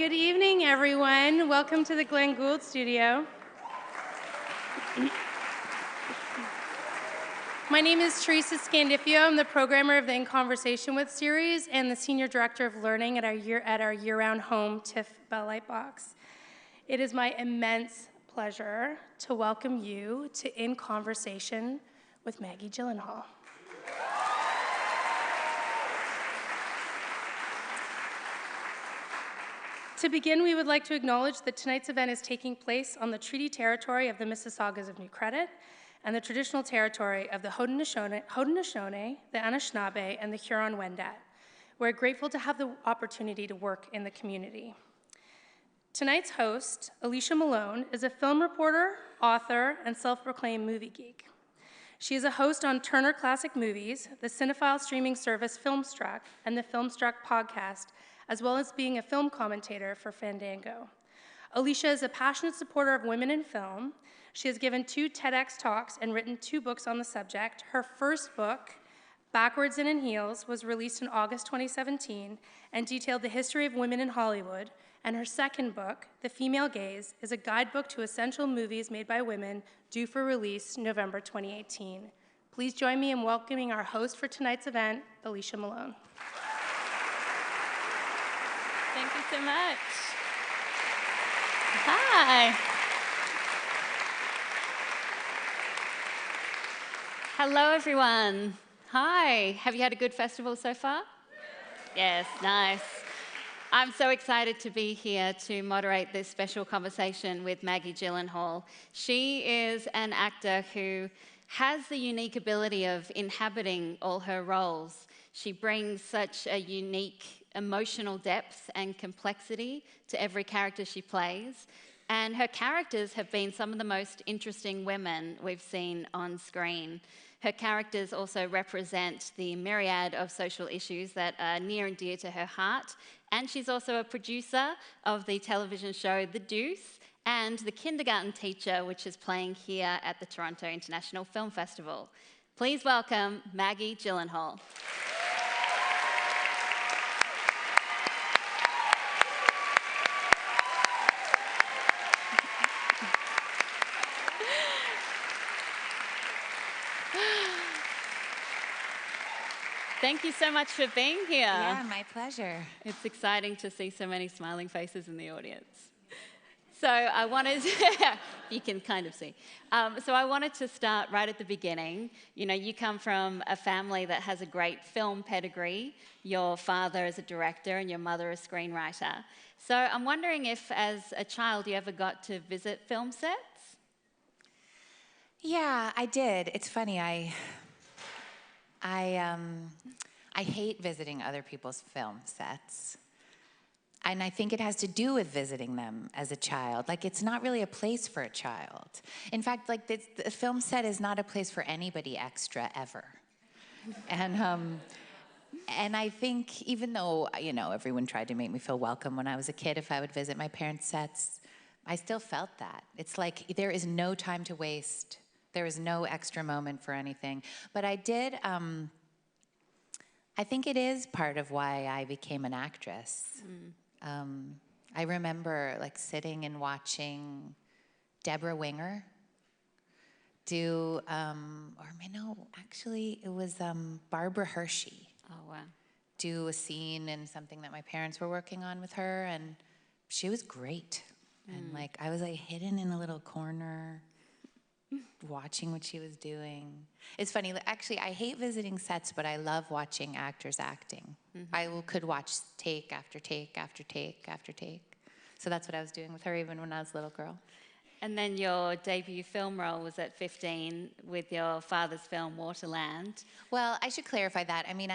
Good evening, everyone. Welcome to the Glenn Gould Studio. My name is Teresa Scandifio. I'm the programmer of the In Conversation With series and the Senior Director of Learning at our year-round home, TIFF Bell Light Box. It is my immense pleasure to welcome you to In Conversation with Maggie Gyllenhaal. To begin, we would like to acknowledge that tonight's event is taking place on the treaty territory of the Mississaugas of New Credit and the traditional territory of the Haudenosaunee, the Anishinaabe, and the Huron-Wendat. We're grateful to have the opportunity to work in the community. Tonight's host, Alicia Malone, is a film reporter, author, and self-proclaimed movie geek. She is a host on Turner Classic Movies, the cinephile streaming service Filmstruck, and the Filmstruck podcast, as well as being a film commentator for Fandango. Alicia is a passionate supporter of women in film. She has given 2 TEDx talks and written 2 books on the subject. Her first book, Backwards and in Heels, was released in August 2017 and detailed the history of women in Hollywood. And her second book, The Female Gaze, is a guidebook to essential movies made by women, due for release November 2018. Please join me in welcoming our host for tonight's event, Alicia Malone. Thank you so much. Hi. Hello, everyone. Hi. Have you had a good festival so far? Yes, nice. I'm so excited to be here to moderate this special conversation with Maggie Gyllenhaal. She is an actor who has the unique ability of inhabiting all her roles. She brings such a unique emotional depth and complexity to every character she plays. And her characters have been some of the most interesting women we've seen on screen. Her characters also represent the myriad of social issues that are near and dear to her heart. And she's also a producer of the television show The Deuce and The Kindergarten Teacher, which is playing here at the Toronto International Film Festival. Please welcome Maggie Gyllenhaal. Thank you so much for being here. Yeah, my pleasure. It's exciting to see so many smiling faces in the audience. So I wanted to, you can kind of see. So I wanted to start right at the beginning. You know, you come from a family that has a great film pedigree. Your father is a director and your mother a screenwriter. So I'm wondering if, as a child, you ever got to visit film sets? Yeah, I did. It's funny. I hate visiting other people's film sets. And I think it has to do with visiting them as a child. Like, it's not really a place for a child. In fact, like, the film set is not a place for anybody extra ever. And I think even though, you know, everyone tried to make me feel welcome when I was a kid, if I would visit my parents' sets, I still felt that. It's like there is no time to waste. There is no extra moment for anything. But I did, I think it is part of why I became an actress. I remember like sitting and watching Deborah Winger do, actually it was Barbara Hershey. Oh, wow. Do a scene in something that my parents were working on with her, and she was great. And like I was like hidden in a little corner, watching what she was doing. It's funny, actually, I hate visiting sets, but I love watching actors acting. I could watch take after take after take after take. So that's what I was doing with her even when I was a little girl. And then your debut film role was at 15 with your father's film, Waterland. Well, I should clarify that. I mean,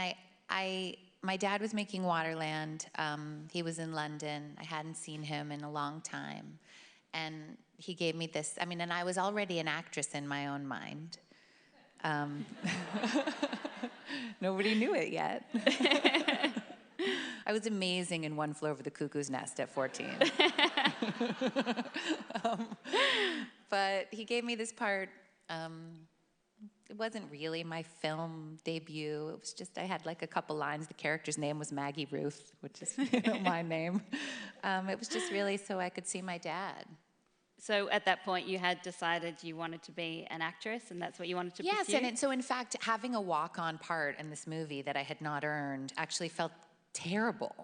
my dad was making Waterland. He was in London. I hadn't seen him in a long time. And he gave me this, I mean, and I was already an actress in my own mind. Nobody knew it yet. I was amazing in One Flew Over the Cuckoo's Nest at 14. But he gave me this part it wasn't really my film debut. It was just, I had like a couple lines. The character's name was Maggie Ruth, which is my name. It was just really so I could see my dad. So at that point, you had decided you wanted to be an actress, and that's what you wanted to pursue? Yes, and so in fact, having a walk-on part in this movie that I had not earned actually felt terrible.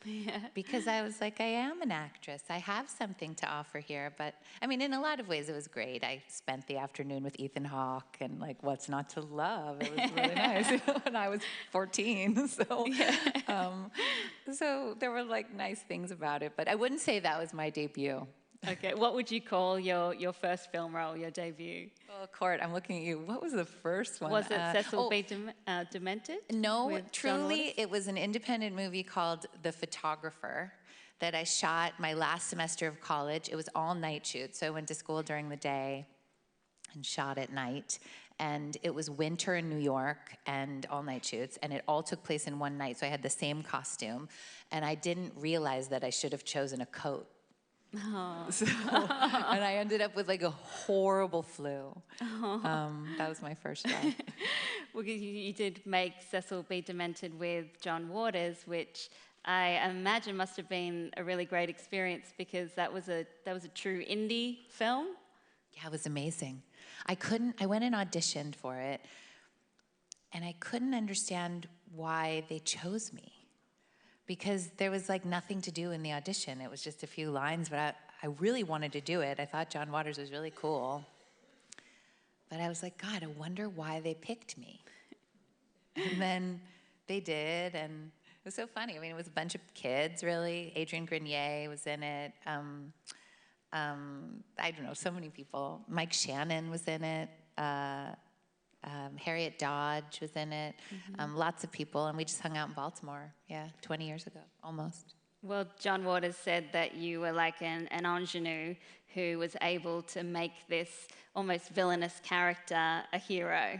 Yeah. Because I was like, I am an actress. I have something to offer here. But, I mean, in a lot of ways, it was great. I spent the afternoon with Ethan Hawke and, like, what's not to love? It was really nice, when I was 14. So, so there were, like, nice things about it. But I wouldn't say that was my debut. Okay, what would you call your first film role, your debut? Oh, Court, I'm looking at you. What was the first one? Was it Cecil B. Demented? No, truly, it was an independent movie called The Photographer that I shot my last semester of college. It was all night shoot, so I went to school during the day and shot at night. And it was winter in New York and all night shoots, and it all took place in one night, so I had the same costume. And I didn't realize that I should have chosen a coat. Oh. So, and I ended up with like a horrible flu. That was my first job. Well, you did make Cecil B. Demented with John Waters, which I imagine must have been a really great experience because that was a true indie film. Yeah, it was amazing. I went and auditioned for it, and I couldn't understand why they chose me. Because there was like nothing to do in the audition. It was just a few lines, but I really wanted to do it. I thought John Waters was really cool. But I was like, God, I wonder why they picked me. And then they did, and it was so funny. I mean, it was a bunch of kids, really. Adrian Grenier was in it. I don't know, so many people. Mike Shannon was in it. Harriet Dodge was in it, lots of people, and we just hung out in Baltimore, 20 years ago, almost. Well, John Waters said that you were like an ingenue who was able to make this almost villainous character a hero,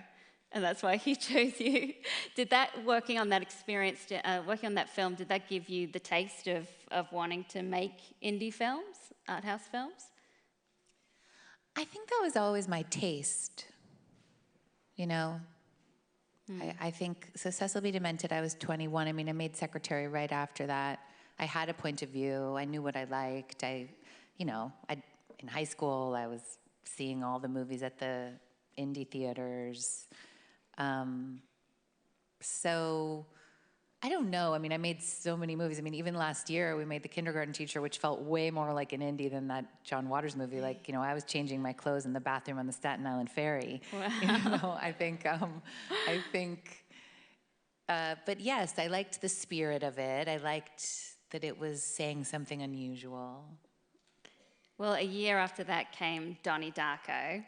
and that's why he chose you. Did that, working on that experience, working on that film, did that give you the taste of wanting to make indie films, art house films? I think that was always my taste. You know, I think, so Cecil B. Demented, I was 21. I mean, I made Secretary right after that. I had a point of view. I knew what I liked. In high school, I was seeing all the movies at the indie theaters. So, I don't know. I mean, I made so many movies. I mean, even last year, we made The Kindergarten Teacher, which felt way more like an indie than that John Waters movie. Like, I was changing my clothes in the bathroom on the Staten Island Ferry. Wow. But yes, I liked the spirit of it. I liked that it was saying something unusual. Well, a year after that came Donnie Darko,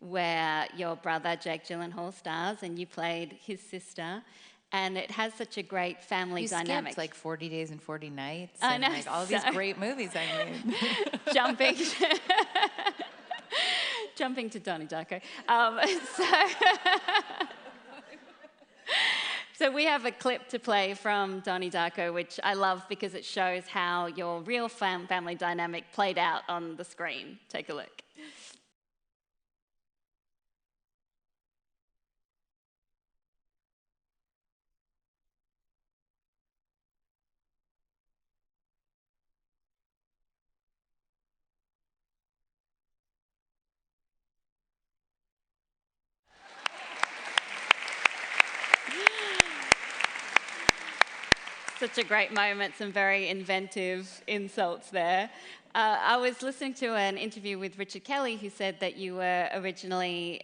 where your brother, Jake Gyllenhaal, stars, and you played his sister. And it has such a great family dynamic. You skipped like 40 Days and 40 Nights. I and know. Like all these great movies I made. Jumping to Donnie Darko. So we have a clip to play from Donnie Darko, which I love because it shows how your real family dynamic played out on the screen. Take a look. Such a great moment, some very inventive insults there. I was listening to an interview with Richard Kelly who said that you were originally,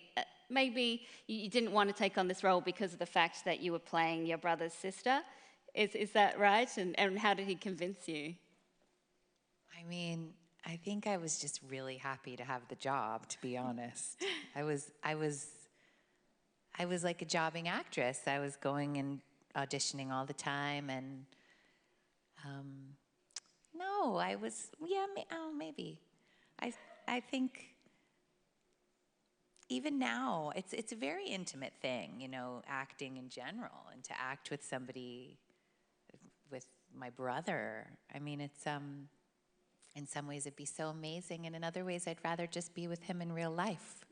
maybe you didn't want to take on this role because of the fact that you were playing your brother's sister. Is that right? And how did he convince you? I mean, I think I was just really happy to have the job, to be honest. I was like a jobbing actress. I was going and auditioning all the time, and no, I was, maybe. I think even now, it's a very intimate thing, acting in general, and to act with somebody, with my brother. I mean, it's, in some ways it'd be so amazing, and in other ways I'd rather just be with him in real life.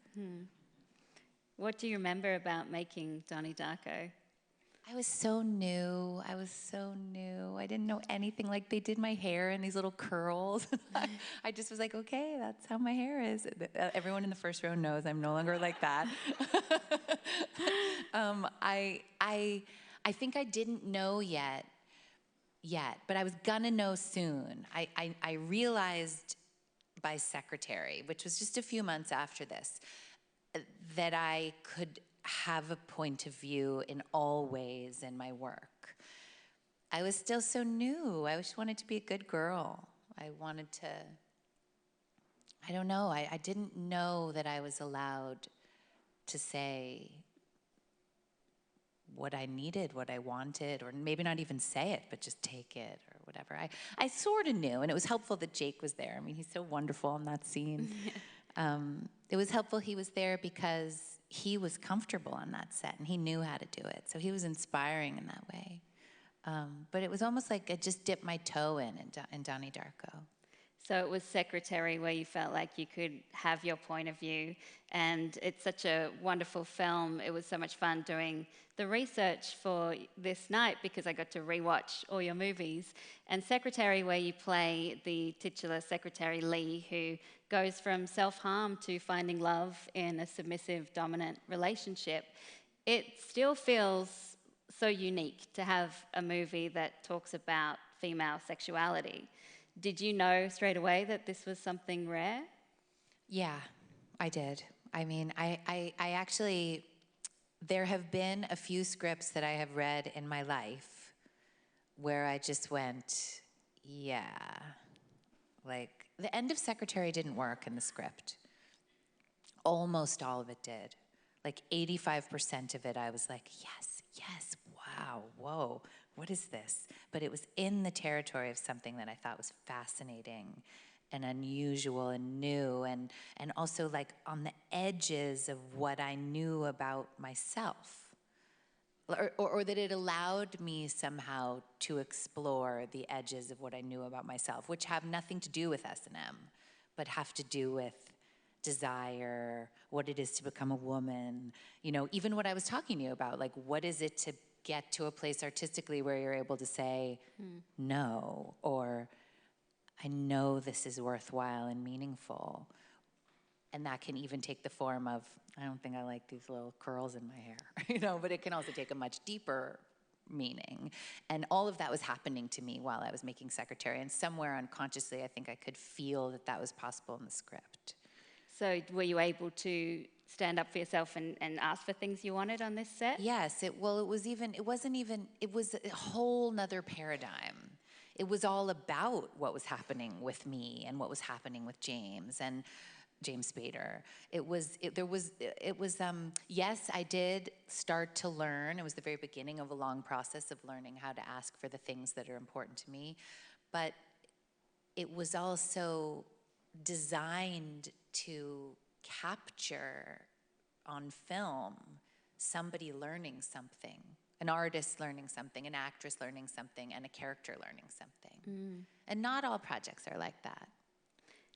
What do you remember about making Donnie Darko? I was so new. I didn't know anything. Like, they did my hair in these little curls. I just was like, okay, that's how my hair is. Everyone in the first row knows I'm no longer like that. I think I didn't know yet, but I was gonna know soon. I realized by Secretary, which was just a few months after this, that I could have a point of view in all ways in my work. I was still so new. I just wanted to be a good girl. I wanted to, I don't know, I didn't know that I was allowed to say what I needed, what I wanted, or maybe not even say it, but just take it or whatever. I sort of knew, and it was helpful that Jake was there. I mean, he's so wonderful in that scene. It was helpful he was there because he was comfortable on that set, and he knew how to do it. So he was inspiring in that way. But it was almost like I just dipped my toe in Donnie Darko. So it was Secretary where you felt like you could have your point of view, and it's such a wonderful film. It was so much fun doing the research for this night because I got to rewatch all your movies. And Secretary, where you play the titular Secretary Lee, who goes from self-harm to finding love in a submissive, dominant relationship, it still feels so unique to have a movie that talks about female sexuality. Did you know straight away that this was something rare? Yeah, I did. I mean, I actually, there have been a few scripts that I have read in my life where I just went, yeah. Like, the end of Secretary didn't work in the script. Almost all of it did. Like 85% of it, I was like, yes, wow, whoa, what is this? But it was in the territory of something that I thought was fascinating and unusual and new, and also like on the edges of what I knew about myself. Or that it allowed me somehow to explore the edges of what I knew about myself, which have nothing to do with S&M, but have to do with desire, what it is to become a woman, you know, even what I was talking to you about, like what is it to get to a place artistically where you're able to say no, or I know this is worthwhile and meaningful. And that can even take the form of, I don't think I like these little curls in my hair, you know, but it can also take a much deeper meaning. And all of that was happening to me while I was making Secretary, and somewhere unconsciously I think I could feel that that was possible in the script. So were you able to stand up for yourself and ask for things you wanted on this set? Yes, it was a whole nother paradigm. It was all about what was happening with me and what was happening with James Spader. Yes, I did start to learn. It was the very beginning of a long process of learning how to ask for the things that are important to me. But it was also designed to capture on film somebody learning something, an artist learning something, an actress learning something, and a character learning something. And not all projects are like that.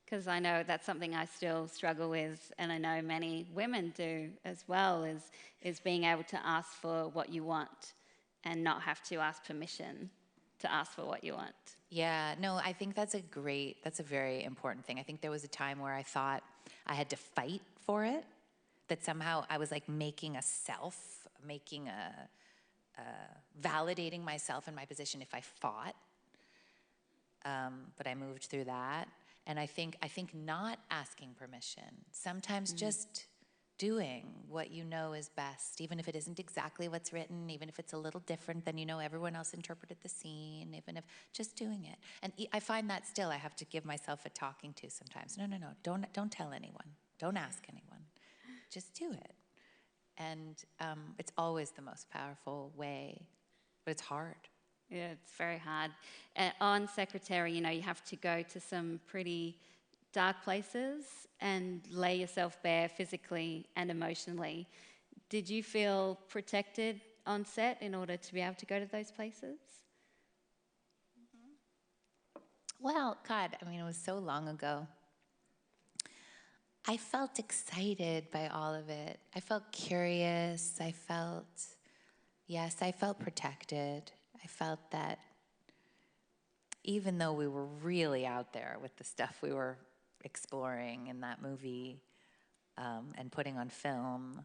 Because I know that's something I still struggle with, and I know many women do as well, is being able to ask for what you want and not have to ask permission to ask for what you want. Yeah, no, I think that's a very important thing. I think there was a time where I thought I had to fight for it, that somehow I was like making validating myself in my position if I fought. But I moved through that. And I think not asking permission, sometimes just doing what you know is best, even if it isn't exactly what's written, even if it's a little different than everyone else interpreted the scene, even if just doing it. And I find that still I have to give myself a talking to sometimes. No, don't tell anyone. Don't ask anyone. Just do it. And it's always the most powerful way, but it's hard. Yeah, it's very hard. On Secretary, you have to go to some pretty dark places and lay yourself bare physically and emotionally. Did you feel protected on set in order to be able to go to those places? Well, God, I mean, it was so long ago. I felt excited by all of it. I felt curious. I felt protected. I felt that even though we were really out there with the stuff we were exploring in that movie and putting on film,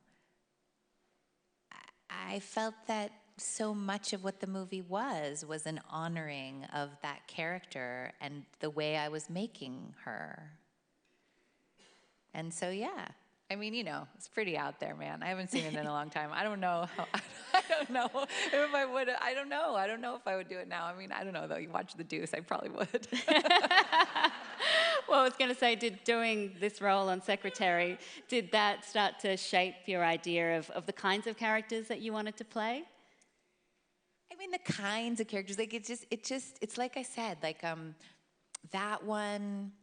I felt that so much of what the movie was an honoring of that character and the way I was making her. And so, yeah, I mean, you know, it's pretty out there, man. I haven't seen it in a long time. I don't know if I would. I don't know. I don't know if I would do it now. I mean, I don't know, though. You watch The Deuce, I probably would. Well, I was going to say, did doing this role on Secretary, did that start to shape your idea of the kinds of characters that you wanted to play? I mean, the kinds of characters, like, it's like I said, like, that one,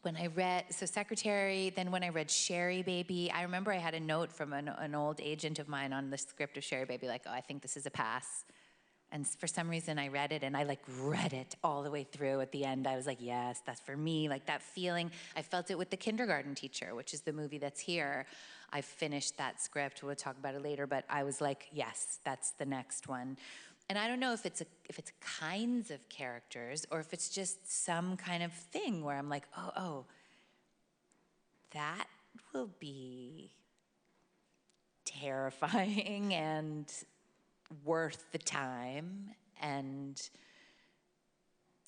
when I read, so Secretary, then when I read Sherrybaby, I remember I had a note from an old agent of mine on the script of Sherrybaby, like, oh, I think this is a pass. And for some reason I read it, and I like read it all the way through. At the end, I was like, yes, that's for me. Like that feeling, I felt it with The Kindergarten Teacher, which is the movie that's here. I finished that script, we'll talk about it later, but I was like, yes, that's the next one. And I don't know if it's kinds of characters or if it's just some kind of thing where I'm like, oh, that will be terrifying and worth the time. And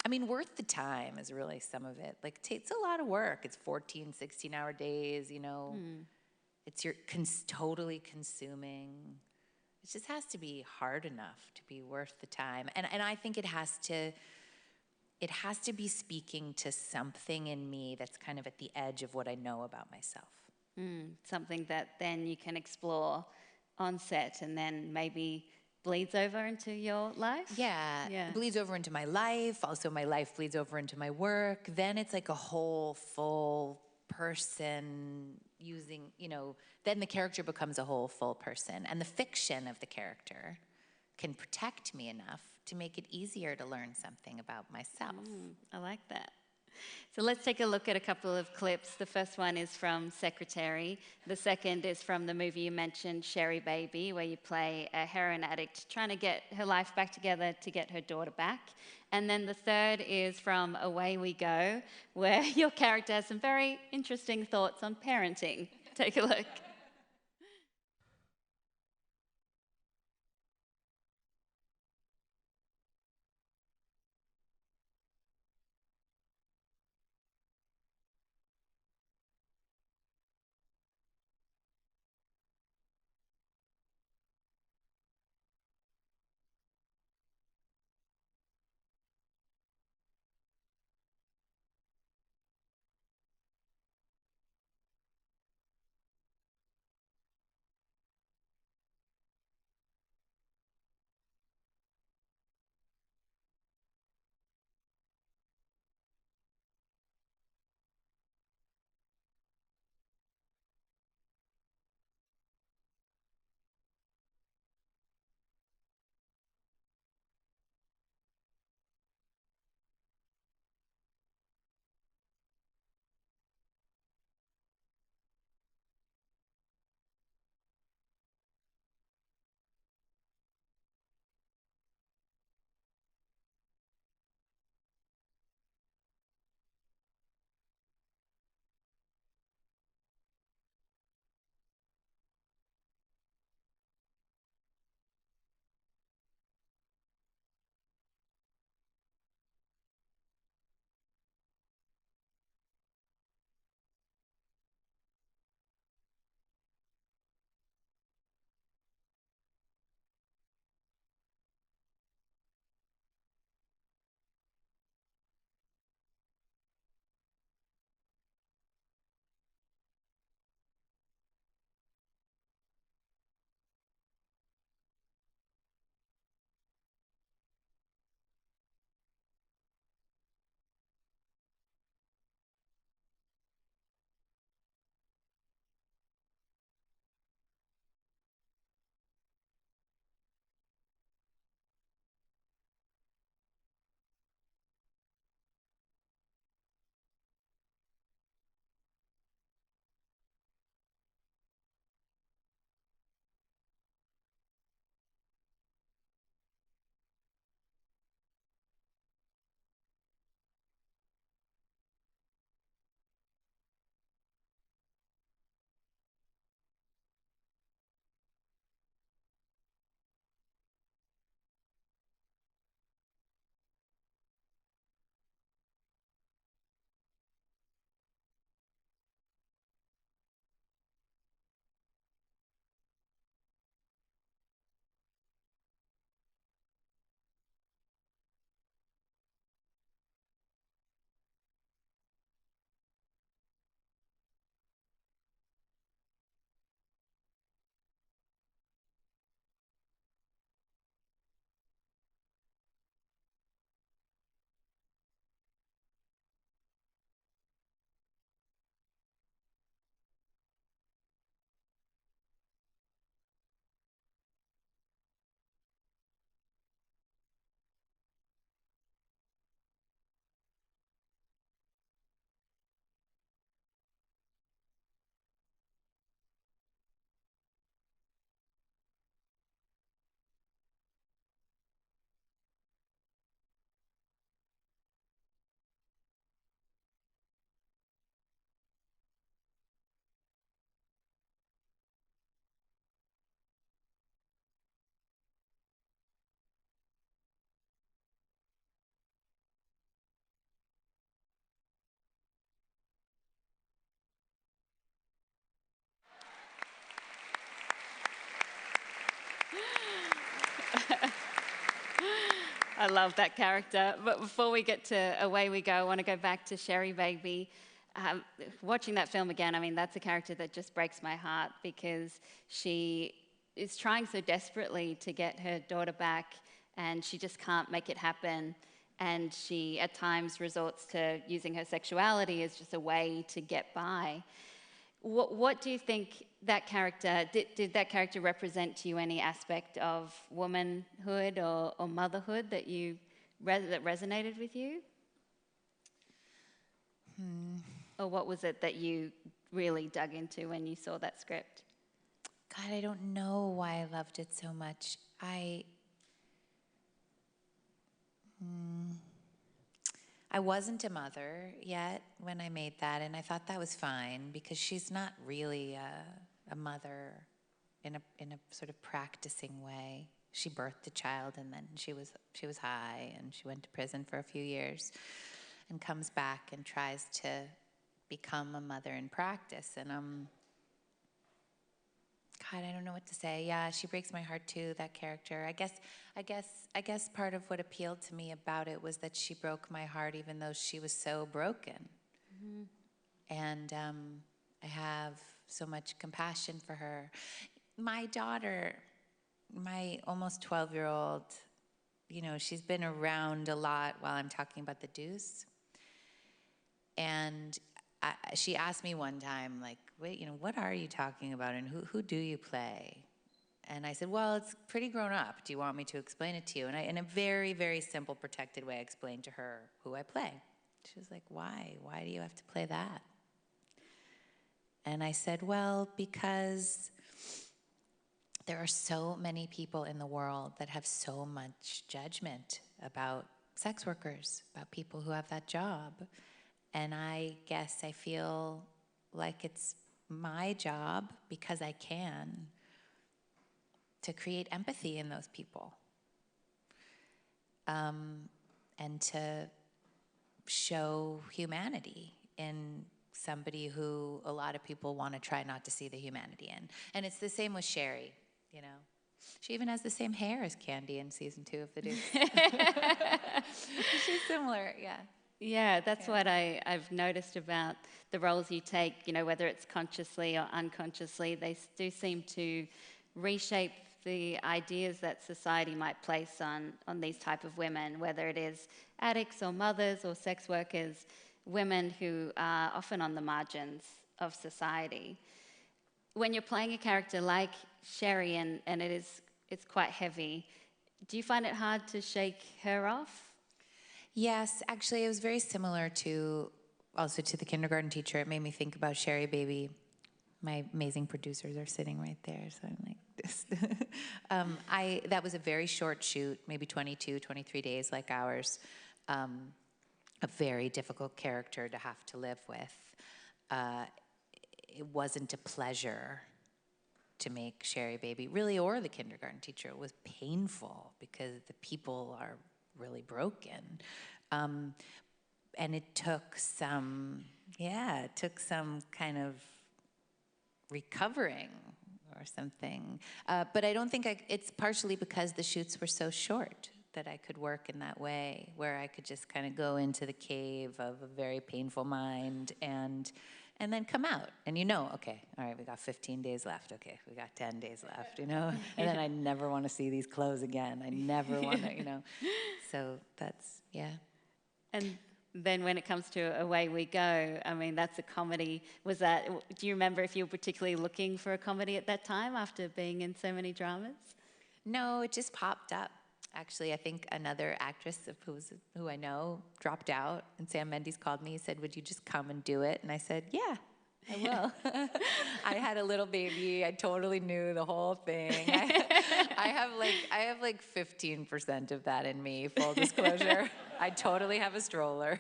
I mean, worth the time is really some of it. Like, it's a lot of work. It's 14, 16-hour days, you know. It's totally consuming. It just has to be hard enough to be worth the time. And I think it has to be speaking to something in me that's kind of at the edge of what I know about myself. Something that then you can explore on set and then maybe bleeds over into your life? Yeah, it bleeds over into my life. Also, my life bleeds over into my work. Then it's like a whole, full person using, you know, then the character becomes a whole, full person. And the fiction of the character can protect me enough to make it easier to learn something about myself. I like that. So let's take a look at a couple of clips. The first one is from Secretary. The second is from the movie you mentioned, Sherrybaby, where you play a heroin addict trying to get her life back together to get her daughter back. And then the third is from Away We Go, where your character has some very interesting thoughts on parenting. Take a look. I love that character. But before we get to Away We Go, I want to go back to Sherrybaby. Watching that film again, I mean, that's a character that just breaks my heart because she is trying so desperately to get her daughter back and she just can't make it happen. And she, at times, resorts to using her sexuality as just a way to get by. What do you think that character, did that character represent to you any aspect of womanhood or motherhood that that resonated with you? Or what was it that you really dug into when you saw that script? God, I don't know why I loved it so much. I wasn't a mother yet when I made that, and I thought that was fine because she's not really a mother in a sort of practicing way. She birthed a child, and then she was high, and she went to prison for a few years, and comes back and tries to become a mother in practice. And God, I don't know what to say. Yeah, she breaks my heart too, that character. I guess part of what appealed to me about it was that she broke my heart even though she was so broken. Mm-hmm. And I have so much compassion for her. My daughter, my almost 12-year-old, you know, she's been around a lot while I'm talking about the Deuce. And she asked me one time, like, wait, you know, what are you talking about and who do you play? And I said, well, it's pretty grown up. Do you want me to explain it to you? And I, in a very, very simple, protected way, I explained to her who I play. She was like, why? Why do you have to play that? And I said, well, because there are so many people in the world that have so much judgment about sex workers, about people who have that job. And I guess I feel like it's my job, because I can, to create empathy in those people. And to show humanity in somebody who a lot of people want to try not to see the humanity in. And it's the same with Sherry, you know. She even has the same hair as Candy in season 2 of The Deuce. She's similar, yeah. Yeah, that's what I've noticed about the roles you take, you know, whether it's consciously or unconsciously, they do seem to reshape the ideas that society might place on these type of women, whether it is addicts or mothers or sex workers, women who are often on the margins of society. When you're playing a character like Sherry and it's quite heavy, do you find it hard to shake her off? Yes, actually, it was very similar to the kindergarten teacher. It made me think about Sherrybaby. My amazing producers are sitting right there, so I'm like this. That was a very short shoot, maybe 22, 23 days like ours. A very difficult character to have to live with. It wasn't a pleasure to make Sherrybaby, really, or the kindergarten teacher. It was painful because the people are really broken. And it took some kind of recovering or something. But I don't think it's partially because the shoots were so short that I could work in that way, where I could just kind of go into the cave of a very painful mind and then come out. And you know, okay, all right, we got 15 days left. Okay, we got 10 days left, you know? And then I never want to see these clothes again. I never want to, you know? So that's, yeah. And then when it comes to Away We Go, I mean, that's a comedy. Do you remember if you were particularly looking for a comedy at that time after being in so many dramas? No, it just popped up. Actually, I think another actress who I know dropped out, and Sam Mendes called me. He said, would you just come and do it? And I said, yeah, I will. I had a little baby. I totally knew the whole thing. I have like 15% of that in me, full disclosure. I totally have a stroller.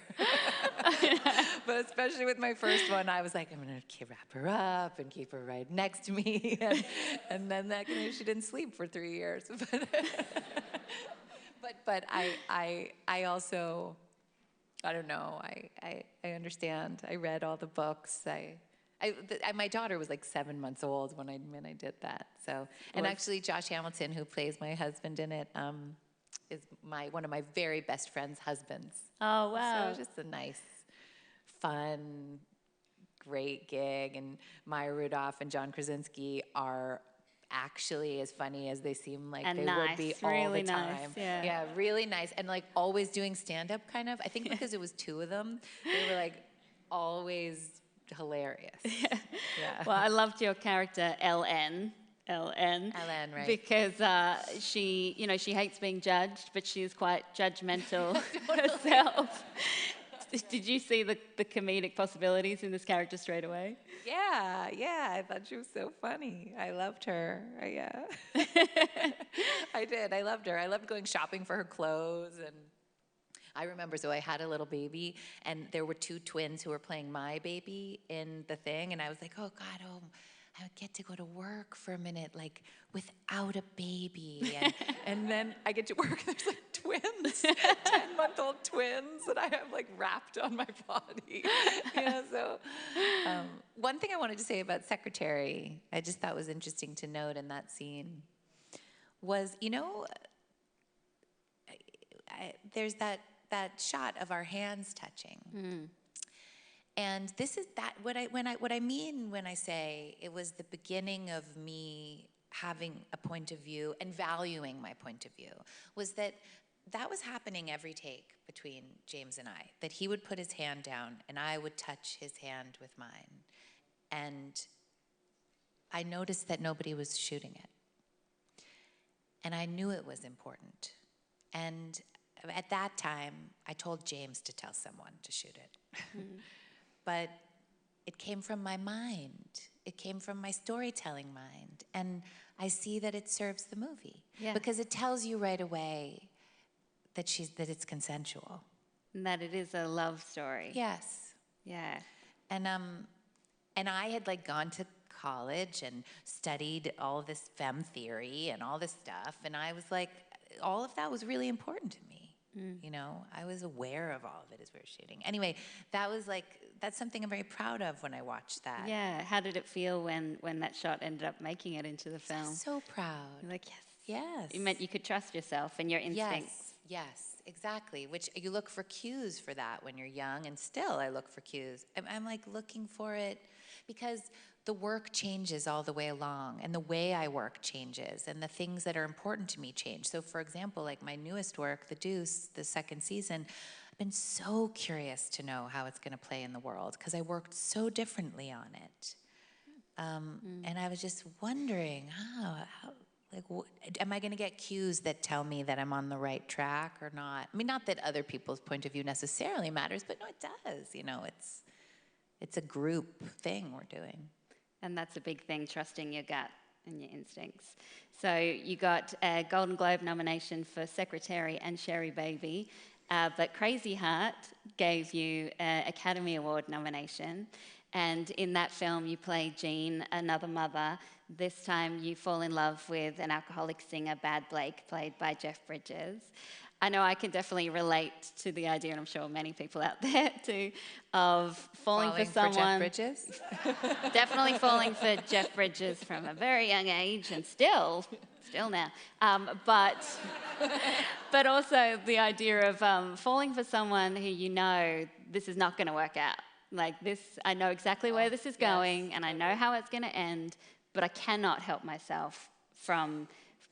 But especially with my first one, I was like, I'm going to wrap her up and keep her right next to me. And then she didn't sleep for 3 years. But I also, I don't know, I understand. I read all the books. My daughter was like 7 months old when I did that. So, and actually, Josh Hamilton, who plays my husband in it, is one of my very best friend's husbands. Oh, wow. So it was just a nice, fun, great gig. And Maya Rudolph and John Krasinski are actually as funny as they seem like And they nice, would be all really the time. nice, yeah. Yeah, really nice. And like always doing stand-up kind of. I think because it was two of them, they were like always hilarious. Yeah. Well, I loved your character, LN. LN, right. Because she, she hates being judged, but she is quite judgmental herself. Did you see the comedic possibilities in this character straight away? Yeah, I thought she was so funny. I loved her. Yeah. I did. I loved her. I loved going shopping for her clothes. And I remember, so I had a little baby, and there were two twins who were playing my baby in the thing, and I was like, oh, God, I would get to go to work for a minute, like, without a baby. And then I get to work, and there's, like, twins, 10-month-old twins that I have, like, wrapped on my body. So one thing I wanted to say about Secretary, I just thought was interesting to note in that scene, was, there's that shot of our hands touching. Mm. And this is what I mean when I say it was the beginning of me having a point of view and valuing my point of view, was that was happening every take between James and I, that he would put his hand down and I would touch his hand with mine. And I noticed that nobody was shooting it. And I knew it was important. And at that time, I told James to tell someone to shoot it. Mm-hmm. But it came from my mind. It came from my storytelling mind. And I see that it serves the movie. Yeah. Because it tells you right away that it's consensual. And that it is a love story. Yes. Yeah. And I had like gone to college and studied all this femme theory and all this stuff. And I was like, all of that was really important to me. I was aware of all of it as we were shooting. Anyway, that's something I'm very proud of when I watched that. Yeah. How did it feel when that shot ended up making it into the film? So proud. You're like, yes. Yes. It meant you could trust yourself and your instincts. Yes, exactly. Which you look for cues for that when you're young, and still I look for cues. I'm like looking for it because the work changes all the way along, and the way I work changes, and the things that are important to me change. So for example, like my newest work, The Deuce, the second season, I've been so curious to know how it's gonna play in the world because I worked so differently on it. And I was just wondering, am I gonna get cues that tell me that I'm on the right track or not? I mean, not that other people's point of view necessarily matters, but no, it does, it's a group thing we're doing. And that's a big thing, trusting your gut and your instincts. So you got a Golden Globe nomination for Secretary and Sherrybaby, but Crazy Heart gave you an Academy Award nomination. And in that film, you play Jean, another mother. This time, you fall in love with an alcoholic singer, Bad Blake, played by Jeff Bridges. I know I can definitely relate to the idea, and I'm sure many people out there too, of falling for someone. For Jeff Bridges? Definitely falling for Jeff Bridges from a very young age, and still now. But also the idea of falling for someone who this is not going to work out. Like this, I know exactly where this is going, and I know how it's going to end, but I cannot help myself from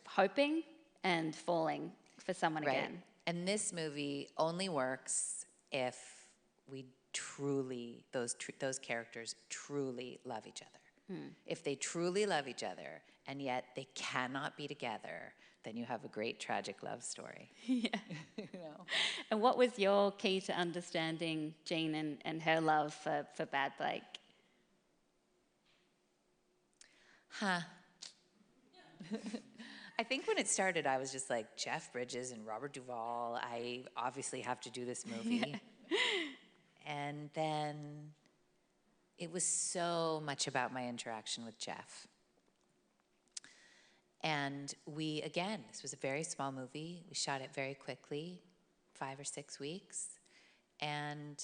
hoping and falling for someone again. And this movie only works if we truly, those characters truly love each other. If they truly love each other and yet they cannot be together, then you have a great tragic love story. Yeah. And what was your key to understanding Jean and her love for Bad Blake? I think when it started, I was just like, Jeff Bridges and Robert Duvall, I obviously have to do this movie. And then it was so much about my interaction with Jeff. And this was a very small movie. We shot it very quickly, 5 or 6 weeks. And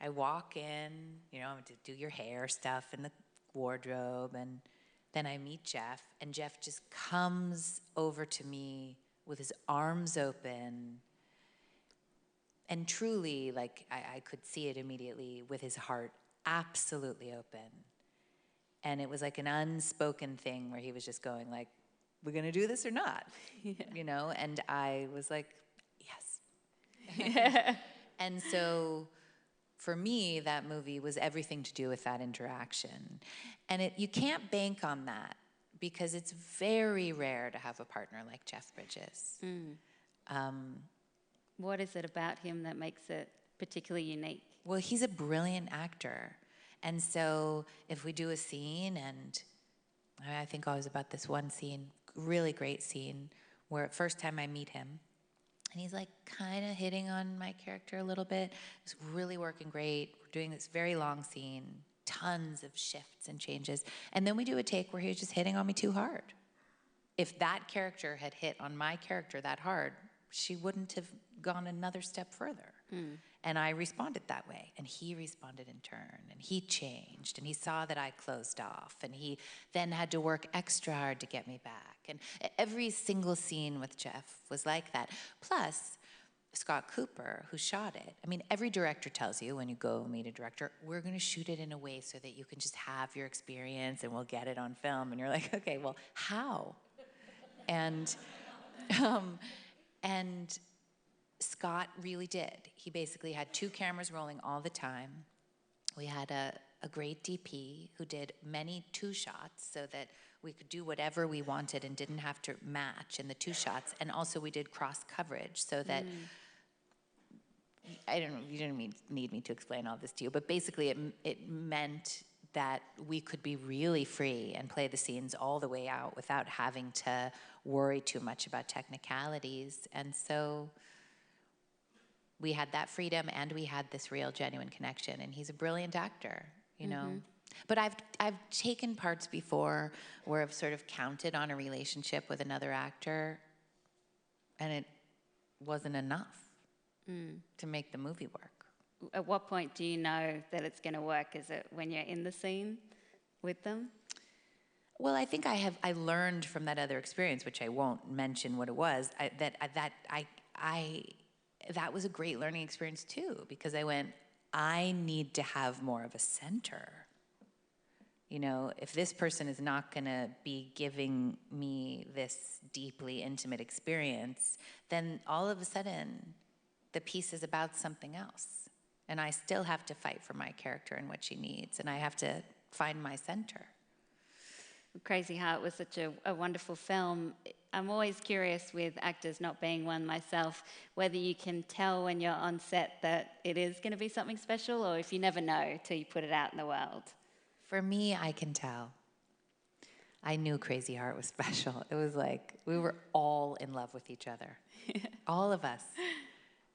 I walk in, you know, to do your hair stuff in the wardrobe, and then I meet Jeff, and Jeff just comes over to me with his arms open, and truly, like, I could see it immediately, with his heart absolutely open. And it was like an unspoken thing where he was just going like, we're gonna do this or not? You know? And I was like, yes. And so for me, that movie was everything to do with that interaction. And you can't bank on that, because it's very rare to have a partner like Jeff Bridges. What is it about him that makes it particularly unique? Well, he's a brilliant actor. And so if we do a scene, and I think always about this one scene, really great scene, where first time I meet him, and he's like kind of hitting on my character a little bit. It's really working great. We're doing this very long scene, tons of shifts and changes. And then we do a take where he was just hitting on me too hard. If that character had hit on my character that hard, she wouldn't have gone another step further. And I responded that way, and he responded in turn, and he changed, and he saw that I closed off, and he then had to work extra hard to get me back. And every single scene with Jeff was like that. Plus, Scott Cooper, who shot it, I mean, every director tells you when you go meet a director, we're gonna shoot it in a way so that you can just have your experience and we'll get it on film. And you're like, okay, well, how? And Scott really did. He basically had 2 cameras rolling all the time. We had a great DP who did many 2 shots so that we could do whatever we wanted and didn't have to match in the 2 shots. And also we did cross coverage so that, I don't know, you didn't need me to explain all this to you, but basically it meant that we could be really free and play the scenes all the way out without having to worry too much about technicalities. And so we had that freedom, and we had this real, genuine connection. And he's a brilliant actor, you know. But I've taken parts before where I've sort of counted on a relationship with another actor, and it wasn't enough to make the movie work. At what point do you know that it's going to work? Is it when you're in the scene with them? Well, I think I learned from that other experience, which I won't mention what it was, that was a great learning experience too, because I went, I need to have more of a center. You know, if this person is not gonna be giving me this deeply intimate experience, then all of a sudden the piece is about something else. And I still have to fight for my character and what she needs, and I have to find my center. Crazy how it was such a wonderful film. I'm always curious with actors, not being one myself, whether you can tell when you're on set that it is going to be something special, or if you never know till you put it out in the world. For me, I can tell. I knew Crazy Heart was special. It was like we were all in love with each other. All of us.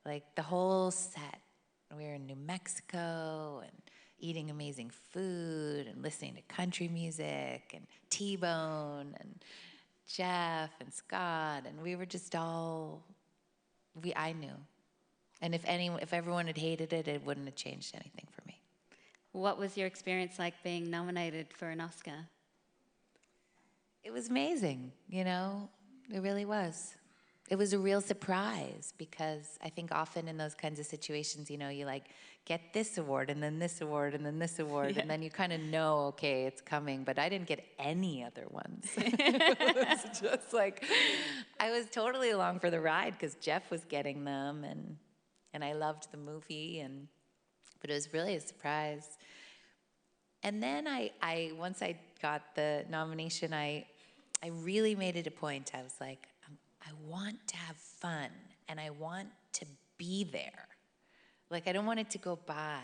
Like the whole set. We were in New Mexico and eating amazing food and listening to country music and T-Bone and Jeff and Scott, and we were just all, I knew. And if everyone had hated it, it wouldn't have changed anything for me. What was your experience like being nominated for an Oscar? It was amazing, you know, it really was. It was a real surprise, because I think often in those kinds of situations, you know, you like get this award and then this award and then this award, and then you kind of know, okay, it's coming, but I didn't get any other ones. It was just like, I was totally along for the ride because Jeff was getting them, and I loved the movie, but it was really a surprise. And then once I got the nomination, I really made it a point. I was like, I want to have fun, and I want to be there. Like, I don't want it to go by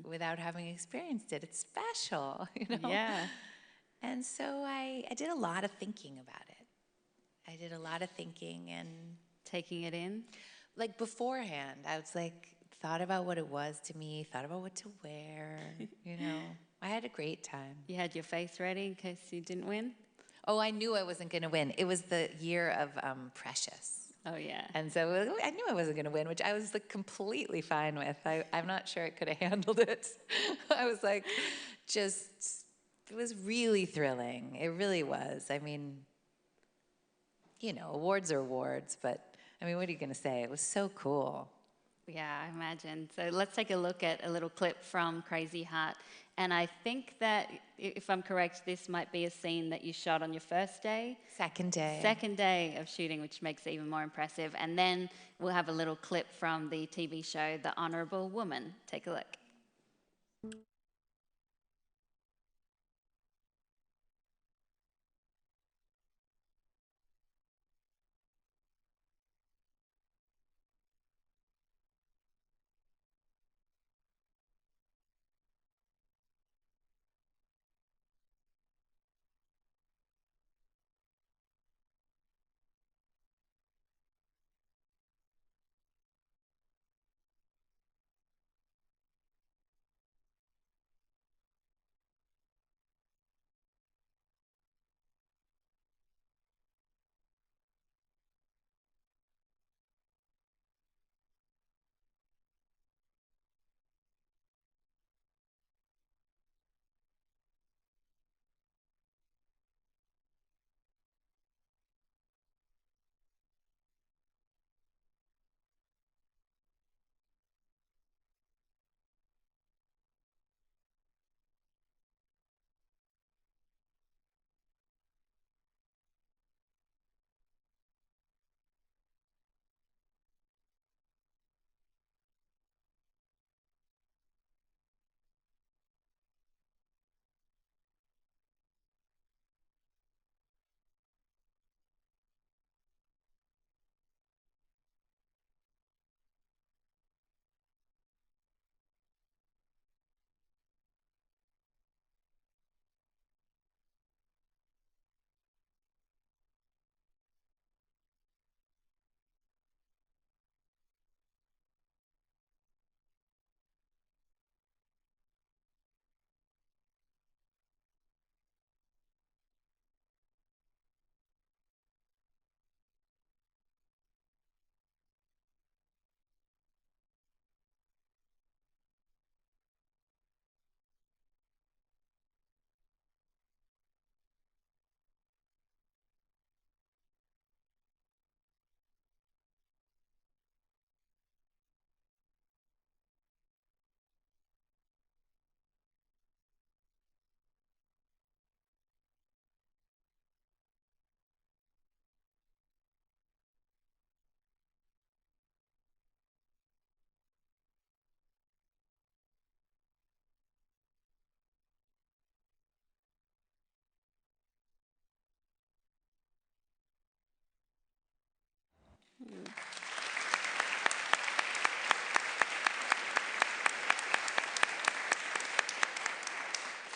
without having experienced it. It's special, you know? Yeah. And so I did a lot of thinking about it. I did a lot of thinking and... Taking it in? Like, beforehand, I was like, thought about what it was to me, thought about what to wear, you know? I had a great time. You had your face ready in case you didn't win? Oh, I knew I wasn't going to win. It was the year of Precious. Oh, yeah. And so I knew I wasn't going to win, which I was like completely fine with. I'm not sure I could have handled it. I was like, it was really thrilling. It really was. I mean, you know, awards are awards, but I mean, what are you going to say? It was so cool. Yeah, I imagine. So let's take a look at a little clip from Crazy Heart. And I think that, if I'm correct, this might be a scene that you shot on your first day. Second day. Second day of shooting, which makes it even more impressive. And then we'll have a little clip from the TV show, The Honourable Woman. Take a look.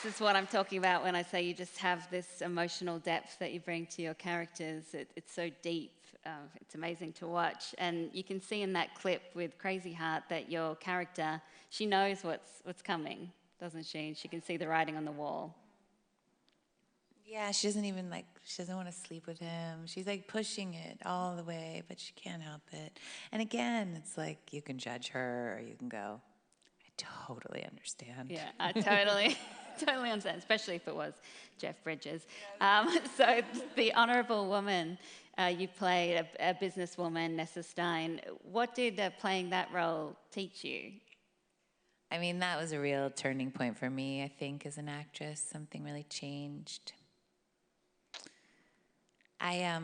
This is what I'm talking about when I say you just have this emotional depth that you bring to your characters. It's so deep. It's amazing to watch. And you can see in that clip with Crazy Heart that your character, she knows what's coming, doesn't she? She can see the writing on the wall. Yeah, she doesn't even she doesn't want to sleep with him. She's like pushing it all the way, but she can't help it. And again, it's like you can judge her or you can go, I totally understand. Yeah, I totally understand, especially if it was Jeff Bridges. So the Honourable Woman, you played a businesswoman, Nessa Stein. What did playing that role teach you? I mean, that was a real turning point for me, I think, as an actress. Something really changed. I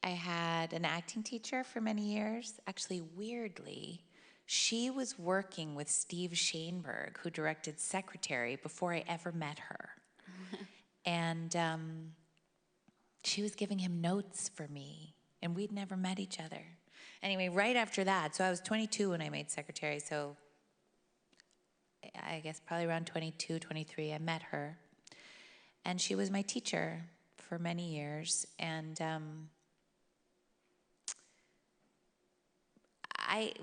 had an acting teacher for many years. Actually, weirdly, she was working with Steve Shainberg, who directed Secretary, before I ever met her. And she was giving him notes for me, and we'd never met each other. Anyway, right after that, so I was 22 when I made Secretary, so I guess probably around 22, 23, I met her. And she was my teacher for many years. And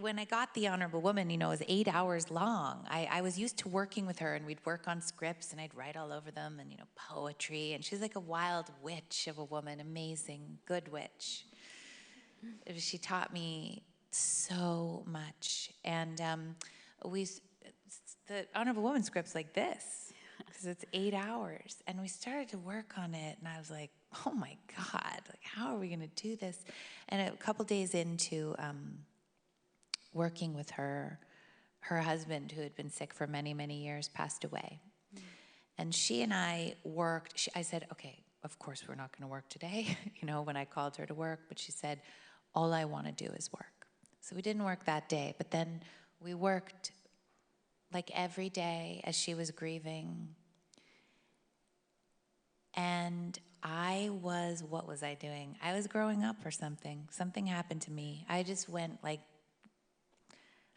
when I got the Honourable Woman, it was 8 hours long. I was used to working with her, and we'd work on scripts, and I'd write all over them, and poetry. And she's like a wild witch of a woman, amazing, good witch. She taught me so much. And the Honourable Woman script's like this, because it's 8 hours. And we started to work on it, and I was like, oh my God, like, how are we gonna do this? And a couple days into working with her husband, who had been sick for many, many years, passed away. And she and I worked. I said, okay, of course we're not going to work today, when I called her to work. But she said, all I want to do is work. So we didn't work that day. But then we worked like every day as she was grieving. And what was I doing? I was growing up or something. Something happened to me. I just went like,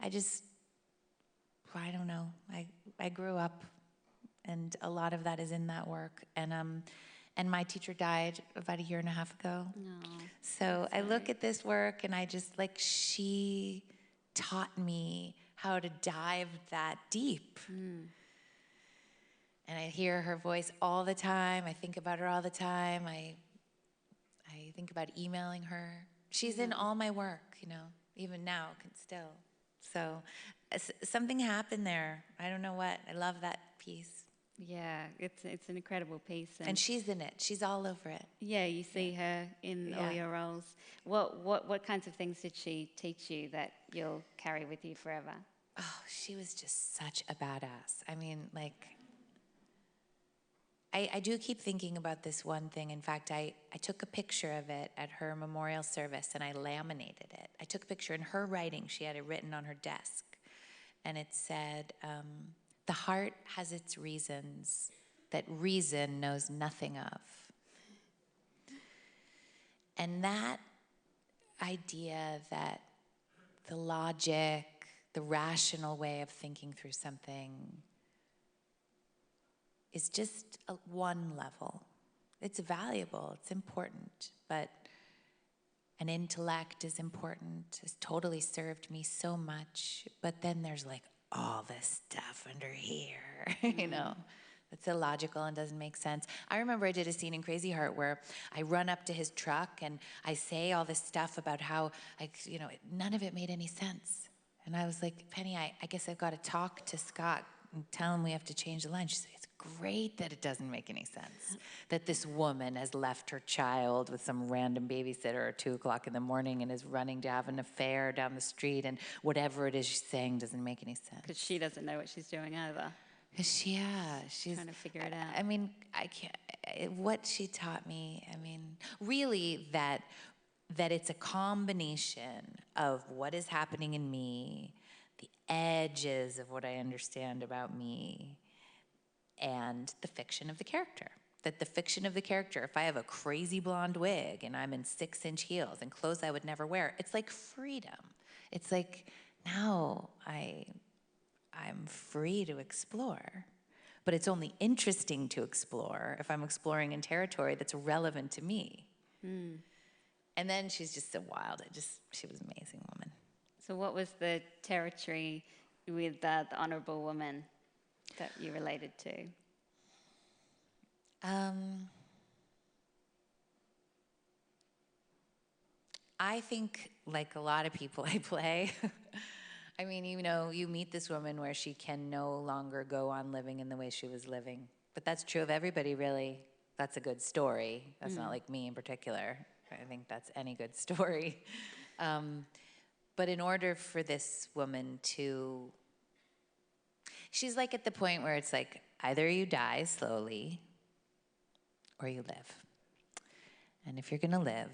I don't know. I grew up. And a lot of that is in that work. And my teacher died about 1.5 years ago. No, So I look at this work and I just, like, she taught me how to dive that deep. And I hear her voice all the time. I think about her all the time. I think about emailing her. She's in all my work, even now, still. So something happened there. I don't know what. I love that piece. Yeah, it's an incredible piece. And she's in it. She's all over it. Yeah, you see her in all your roles. What kinds of things did she teach you that you'll carry with you forever? Oh, she was just such a badass. I mean, like, I do keep thinking about this one thing. In fact, I took a picture of it at her memorial service, and I laminated it. I took a picture in her writing. She had it written on her desk. And it said, the heart has its reasons that reason knows nothing of. And that idea that the logic, the rational way of thinking through something is just one level. It's valuable, it's important, but an intellect is important. It's totally served me so much, but then there's like all this stuff under here, It's illogical and doesn't make sense. I remember I did a scene in Crazy Heart where I run up to his truck and I say all this stuff about how, none of it made any sense. And I was like, Penny, I guess I've got to talk to Scott and tell him we have to change the line. She said, it's great that it doesn't make any sense. That this woman has left her child with some random babysitter at 2 o'clock in the morning and is running to have an affair down the street, and whatever it is she's saying doesn't make any sense. Because she doesn't know what she's doing either. She's trying to figure it out. I mean, I can't. What she taught me. I mean, really, that it's a combination of what is happening in me, the edges of what I understand about me, and the fiction of the character. That the fiction of the character, if I have a crazy blonde wig and I'm in 6-inch heels and clothes I would never wear, it's like freedom. It's like, now I'm free to explore. But it's only interesting to explore if I'm exploring in territory that's relevant to me. And then she's just so wild. She was an amazing woman. So what was the territory with the Honourable Woman that you related to? I think, like a lot of people I play, I mean, you meet this woman where she can no longer go on living in the way she was living. But that's true of everybody, really. That's a good story. That's not like me in particular. I think that's any good story. But in order for this woman to... She's like at the point where it's like, either you die slowly or you live. And if you're going to live,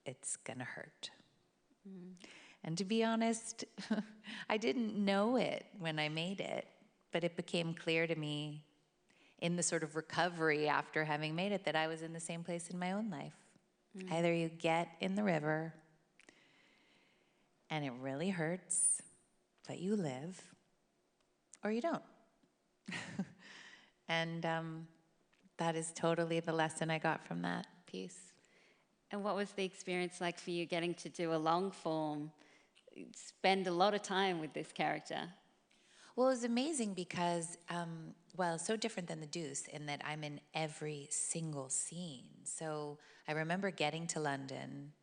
it's going to hurt. And to be honest, I didn't know it when I made it, but it became clear to me in the sort of recovery after having made it that I was in the same place in my own life. Either you get in the river and it really hurts, but you live, or you don't. And that is totally the lesson I got from that piece. And what was the experience like for you getting to do a long form, spend a lot of time with this character? Well, it was amazing because, so different than the Deuce in that I'm in every single scene. So I remember getting to London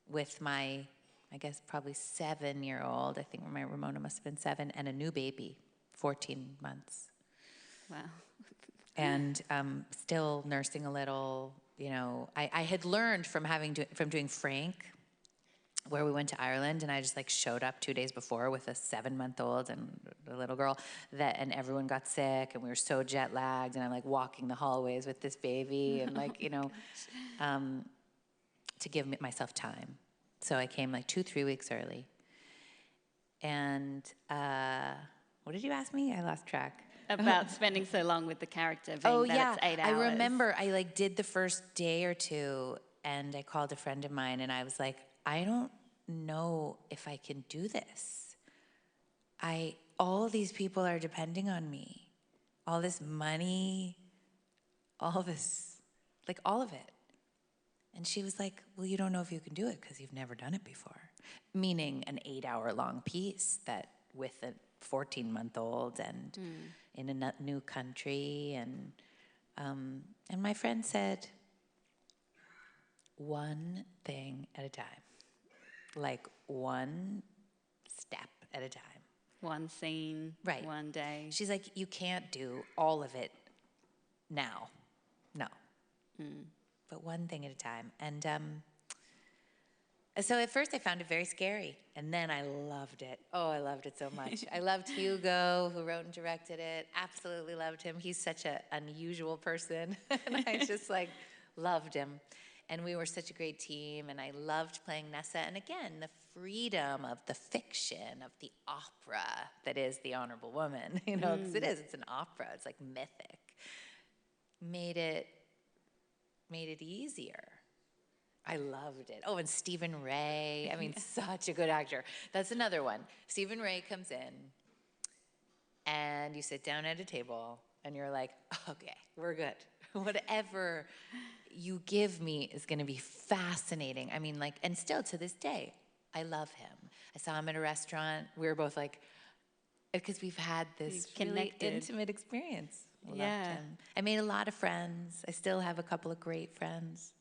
with my, I guess, probably 7-year-old. I think my Ramona must have been 7, and a new baby, 14 months. Wow. And still nursing a little. You know, I had learned from doing Frank, where we went to Ireland, and I just like showed up 2 days before with a 7-month-old and a little girl, and everyone got sick, and we were so jet lagged, and I'm like walking the hallways with this baby, and like, you know, to give myself time. So I came like 2-3 weeks early. And what did you ask me? I lost track. About spending so long with the character, being that it's 8 hours. I remember I like did the first day or two, and I called a friend of mine, and I was like, I don't know if I can do this. All these people are depending on me. All this money, all this, like all of it. And she was like, well, you don't know if you can do it because you've never done it before. Meaning an 8-hour-long piece that with a 14-month-old and in a new country. And my friend said, one thing at a time. Like one step at a time. One scene, right. One day. She's like, you can't do all of it now. No. But one thing at a time. And so at first I found it very scary. And then I loved it. Oh, I loved it so much. I loved Hugo, who wrote and directed it. Absolutely loved him. He's such an unusual person. And I just like loved him. And we were such a great team, and I loved playing Nessa. And again, the freedom of the fiction, of the opera that is The Honourable Woman, you know, because it's an opera, it's like mythic, made it easier. I loved it. Oh, and Stephen Ray, I mean, such a good actor. That's another one. Stephen Ray comes in, and you sit down at a table, and you're like, okay, we're good. Whatever you give me is going to be fascinating. I mean, like, and still to this day, I love him. I saw him at a restaurant. We were both like, because we've had this really intimate experience. I loved him. I made a lot of friends. I still have a couple of great friends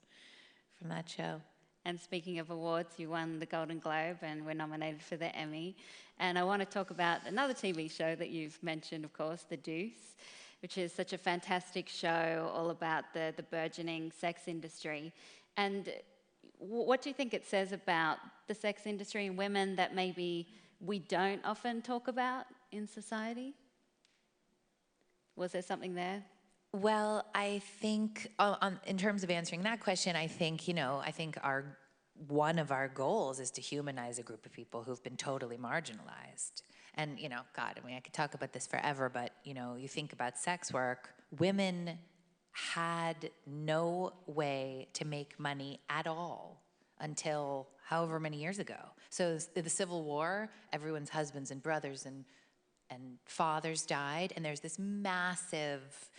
from that show. And speaking of awards, you won the Golden Globe and were nominated for the Emmy. And I want to talk about another TV show that you've mentioned, of course, The Deuce, which is such a fantastic show all about the burgeoning sex industry. And what do you think it says about the sex industry and women that maybe we don't often talk about in society? Was there something there? Well, I think in terms of answering that question, I think, you know, one of our goals is to humanize a group of people who've been totally marginalized. And, you know, God, I mean, I could talk about this forever, but, you know, you think about sex work, women had no way to make money at all until however many years ago. So the Civil War, everyone's husbands and brothers and fathers died, and there's this massive,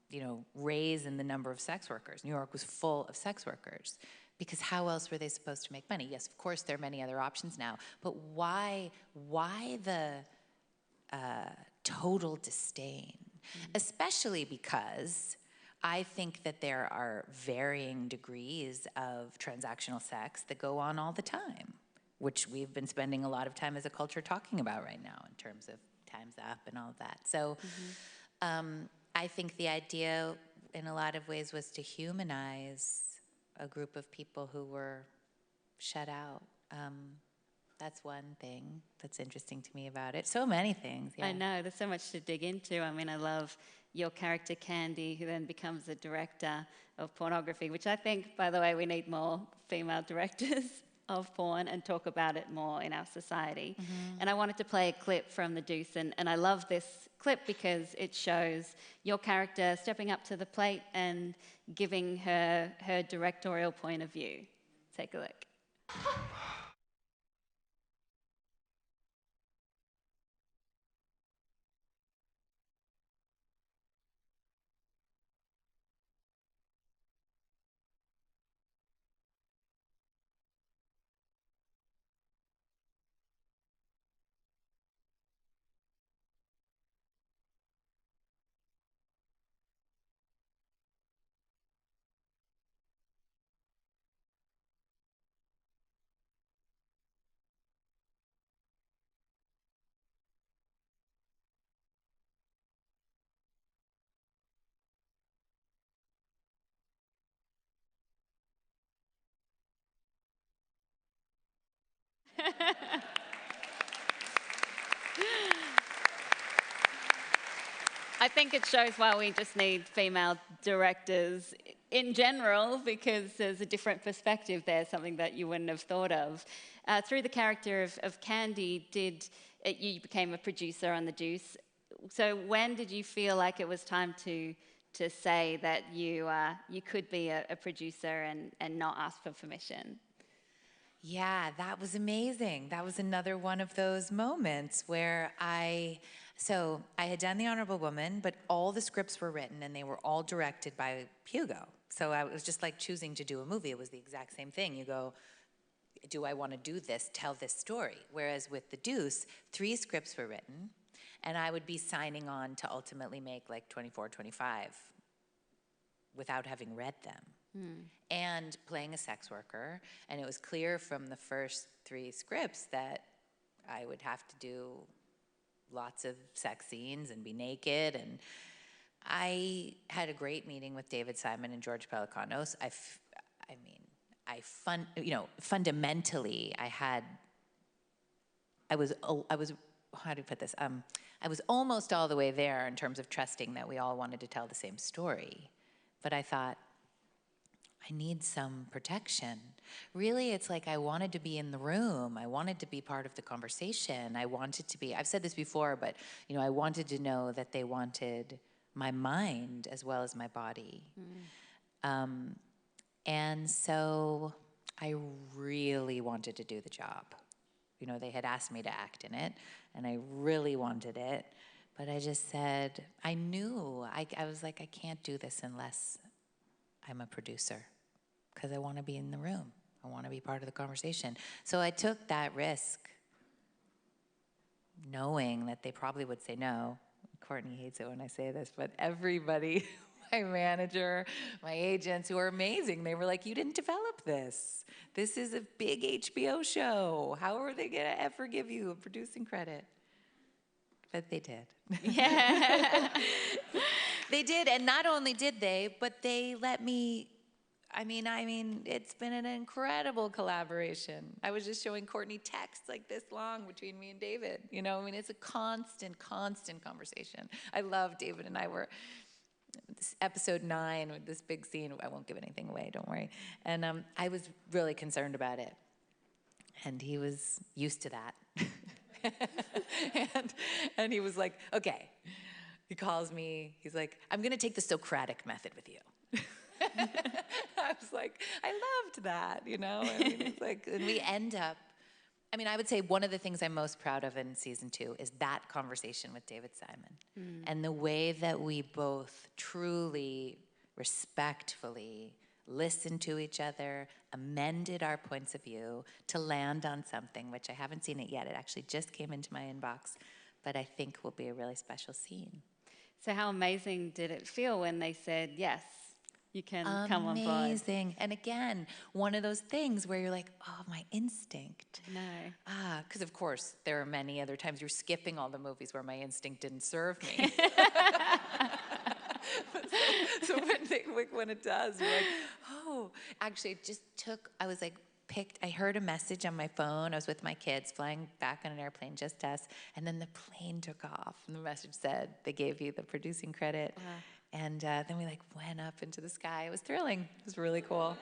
you know, raise in the number of sex workers. New York was full of sex workers. Because how else were they supposed to make money? Yes, of course, there are many other options now. But why the total disdain? Especially because I think that there are varying degrees of transactional sex that go on all the time, which we've been spending a lot of time as a culture talking about right now in terms of Time's Up and all of that. So I think the idea in a lot of ways was to humanize a group of people who were shut out. That's one thing that's interesting to me about it. So many things, yeah. I know, there's so much to dig into. I mean, I love your character, Candy, who then becomes the director of pornography, which I think, by the way, we need more female directors of porn and talk about it more in our society. And I wanted to play a clip from The Deuce, and I love this clip because it shows your character stepping up to the plate and giving her directorial point of view. Take a look. I think it shows why we just need female directors in general, because there's a different perspective there, something that you wouldn't have thought of. Through the character of Candy, you became a producer on The Deuce. So when did you feel like it was time to say that you could be a producer and not ask for permission? Yeah, that was amazing. That was another one of those moments where I had done The Honourable Woman, but all the scripts were written and they were all directed by Hugo. So it was just like choosing to do a movie. It was the exact same thing. You go, do I want to do this, tell this story? Whereas with The Deuce, 3 scripts were written, and I would be signing on to ultimately make like 24, 25 without having read them. And playing a sex worker, and it was clear from the first 3 scripts that I would have to do lots of sex scenes and be naked, and I had a great meeting with David Simon and George Pelecanos. Fundamentally, I was how do you put this? I was almost all the way there in terms of trusting that we all wanted to tell the same story, but I thought, I need some protection. Really, it's like I wanted to be in the room. I wanted to be part of the conversation. I wanted to be, I've said this before, but I wanted to know that they wanted my mind as well as my body. And so I really wanted to do the job. They had asked me to act in it, and I really wanted it. But I just said, I knew, I was like, I can't do this unless I'm a producer, because I want to be in the room. I want to be part of the conversation. So I took that risk, knowing that they probably would say no. Courtney hates it when I say this, but everybody, my manager, my agents, who are amazing, they were like, you didn't develop this. This is a big HBO show. How are they going to ever give you a producing credit? But they did. Yeah. They did, and not only did they, but they let me. I mean, it's been an incredible collaboration. I was just showing Courtney texts like this long between me and David. It's a constant conversation. I love David and I were episode 9 with this big scene. I won't give anything away, don't worry. And I was really concerned about it, and he was used to that. and he was like, okay. He calls me. He's like, I'm going to take the Socratic method with you. I was like, I loved that, It's like, and we end up, I would say one of the things I'm most proud of in season 2 is that conversation with David Simon. And the way that we both truly, respectfully listened to each other, amended our points of view to land on something, which I haven't seen it yet. It actually just came into my inbox, but I think will be a really special scene. So how amazing did it feel when they said, yes, you can come on board? Amazing. And again, one of those things where you're like, oh, my instinct. No. Because of course, there are many other times you're skipping all the movies where my instinct didn't serve me. So when it does, you're like, oh. Actually, it just took, I heard a message on my phone. I was with my kids flying back on an airplane, just us. And then the plane took off. And the message said, they gave you the producing credit. Wow. And then we went up into the sky. It was thrilling. It was really cool.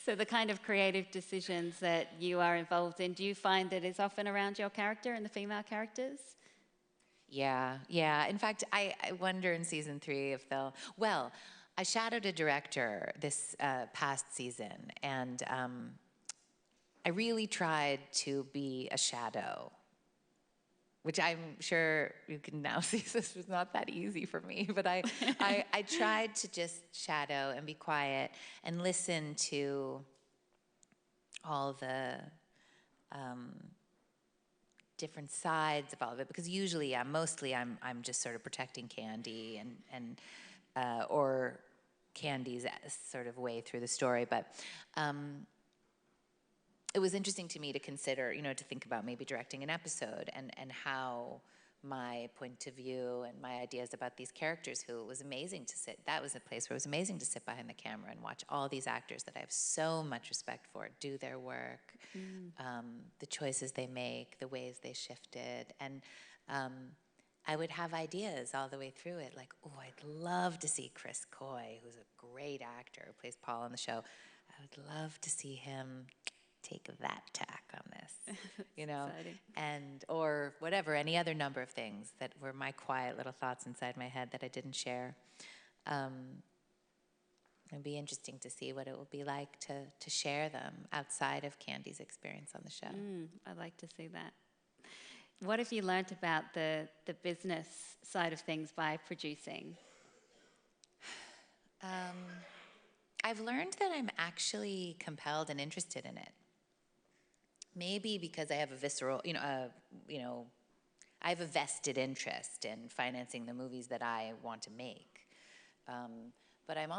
So the kind of creative decisions that you are involved in, do you find that it's often around your character and the female characters? Yeah. In fact, I wonder in season 3 if they'll, I shadowed a director this past season, and I really tried to be a shadow, which I'm sure you can now see this was not that easy for me, but I tried to just shadow and be quiet and listen to all the different sides of all of it, because usually, mostly I'm just sort of protecting Candy and or Candy's sort of way through the story, but it was interesting to me to consider, to think about maybe directing an episode and how my point of view and my ideas about these characters, who it was amazing to sit, that was a place where it was amazing to sit behind the camera and watch all these actors that I have so much respect for do their work, the choices they make, the ways they shifted. And I would have ideas all the way through it, like, oh, I'd love to see Chris Coy, who's a great actor, who plays Paul on the show. I would love to see him take that tack on this, you know, exciting. and or whatever, any other number of things that were my quiet little thoughts inside my head that I didn't share. It'd be interesting to see what it will be like to share them outside of Candy's experience on the show. I'd like to see that. What have you learnt about the business side of things by producing? I've learned that I'm actually compelled and interested in it. Maybe because I have a visceral, I have a vested interest in financing the movies that I want to make. But I'm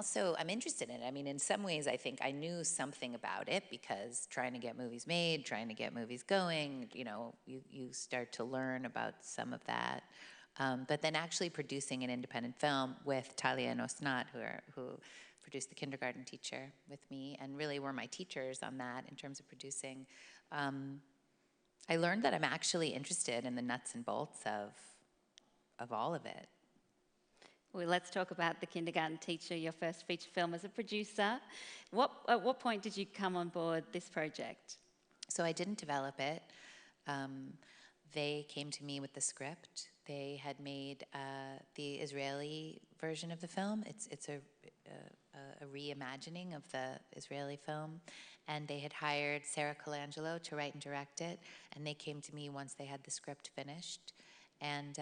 interested in it. I mean, in some ways, I think I knew something about it because trying to get movies made, trying to get movies going, you start to learn about some of that. But then actually producing an independent film with Talia and Osnat, who produced The Kindergarten Teacher with me, and really were my teachers on that in terms of producing. I learned that I'm actually interested in the nuts and bolts of all of it. Well, let's talk about The Kindergarten Teacher, your first feature film as a producer. At what point did you come on board this project? So I didn't develop it. They came to me with the script. They had made the Israeli version of the film. It's a reimagining of the Israeli film. And they had hired Sarah Colangelo to write and direct it. And they came to me once they had the script finished. And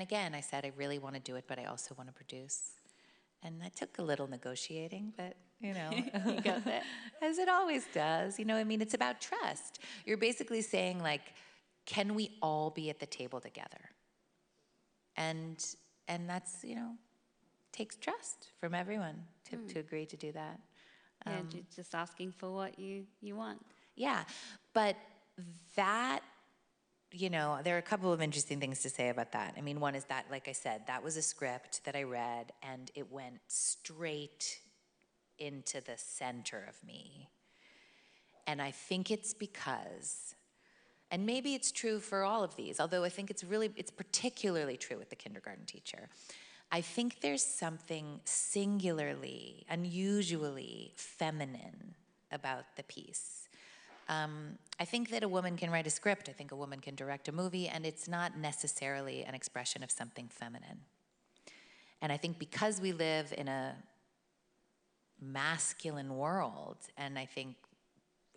again, I said, I really want to do it, but I also want to produce. And that took a little negotiating, but, You got that? as it always does. It's about trust. You're basically saying, like, can we all be at the table together? And that's, takes trust from everyone to agree to do that. Yeah, just asking for what you want. Yeah, but that, there are a couple of interesting things to say about that. I mean, one is that, like I said, that was a script that I read, and it went straight into the center of me. And I think it's because, and maybe it's true for all of these, although I think it's particularly true with The Kindergarten Teacher. I think there's something singularly, unusually feminine about the piece. I think that a woman can write a script. I think a woman can direct a movie, and it's not necessarily an expression of something feminine. And I think because we live in a masculine world, and I think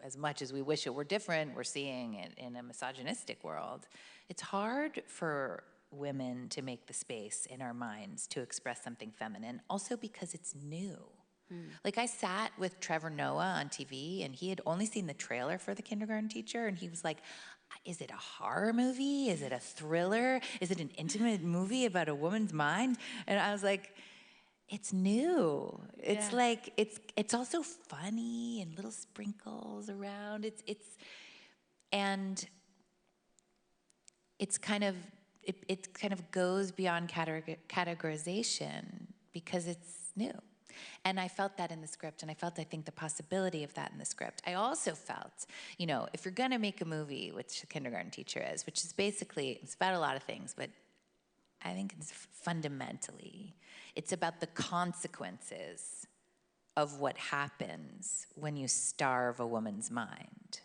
as much as we wish it were different, we're seeing it in a misogynistic world, it's hard for women to make the space in our minds to express something feminine, also because it's new. Like, I sat with Trevor Noah on TV, and he had only seen the trailer for The Kindergarten Teacher, and he was like, is it a horror movie? Is it a thriller? Is it an intimate movie about a woman's mind? And I was like, it's new. It's like, it's also funny and little sprinkles around. It kind of goes beyond categorization because it's new. And I felt that in the script, and I think, the possibility of that in the script. I also felt, if you're gonna make a movie, which The Kindergarten Teacher is, which is basically, it's about a lot of things, but I think it's fundamentally, it's about the consequences of what happens when you starve a woman's mind.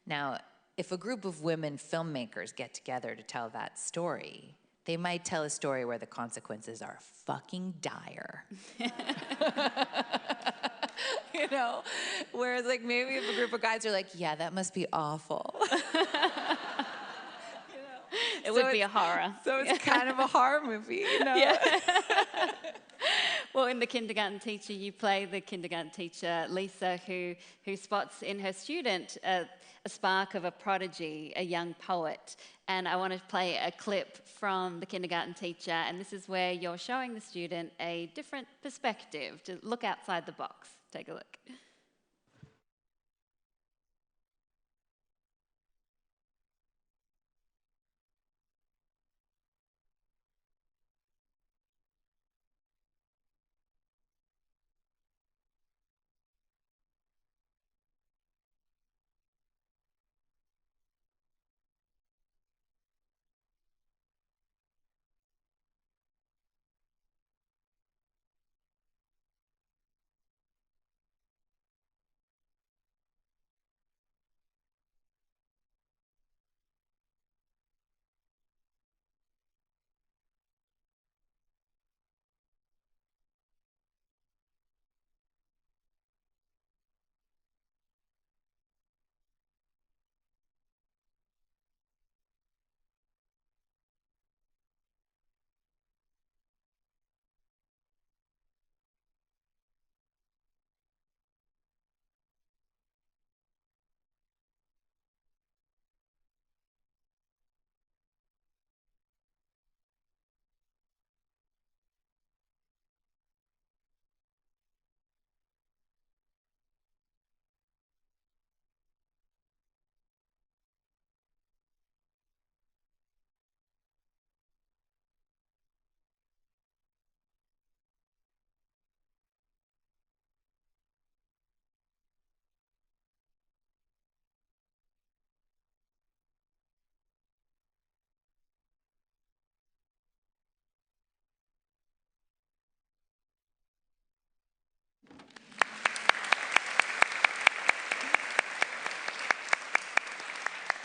Now, if a group of women filmmakers get together to tell that story, they might tell a story where the consequences are fucking dire. Whereas, like, maybe if a group of guys are like, yeah, that must be awful. It would be a horror. So it's kind of a horror movie, Yeah. Well, in The Kindergarten Teacher, you play the kindergarten teacher, Lisa, who spots in her student a spark of a prodigy, a young poet. And I want to play a clip from The Kindergarten Teacher, and this is where you're showing the student a different perspective, to look outside the box. Take a look.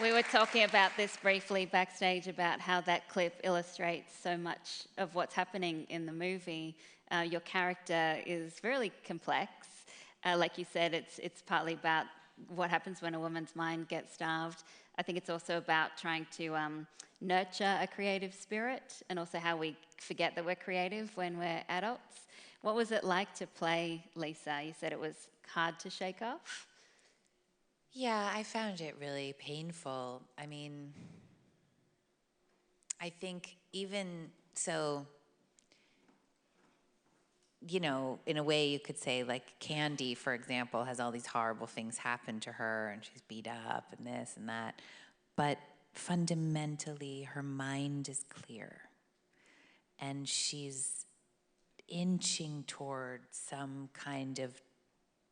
We were talking about this briefly backstage about how that clip illustrates so much of what's happening in the movie. Your character is really complex. Like you said, it's partly about what happens when a woman's mind gets starved. I think it's also about trying to nurture a creative spirit, and also how we forget that we're creative when we're adults. What was it like to play Lisa? You said it was hard to shake off? Yeah, I found it really painful. I mean, I think even so, you know, in a way you could say, like, Candy, for example, has all these horrible things happen to her, and she's beat up and this and that. But fundamentally, her mind is clear. And she's inching toward some kind of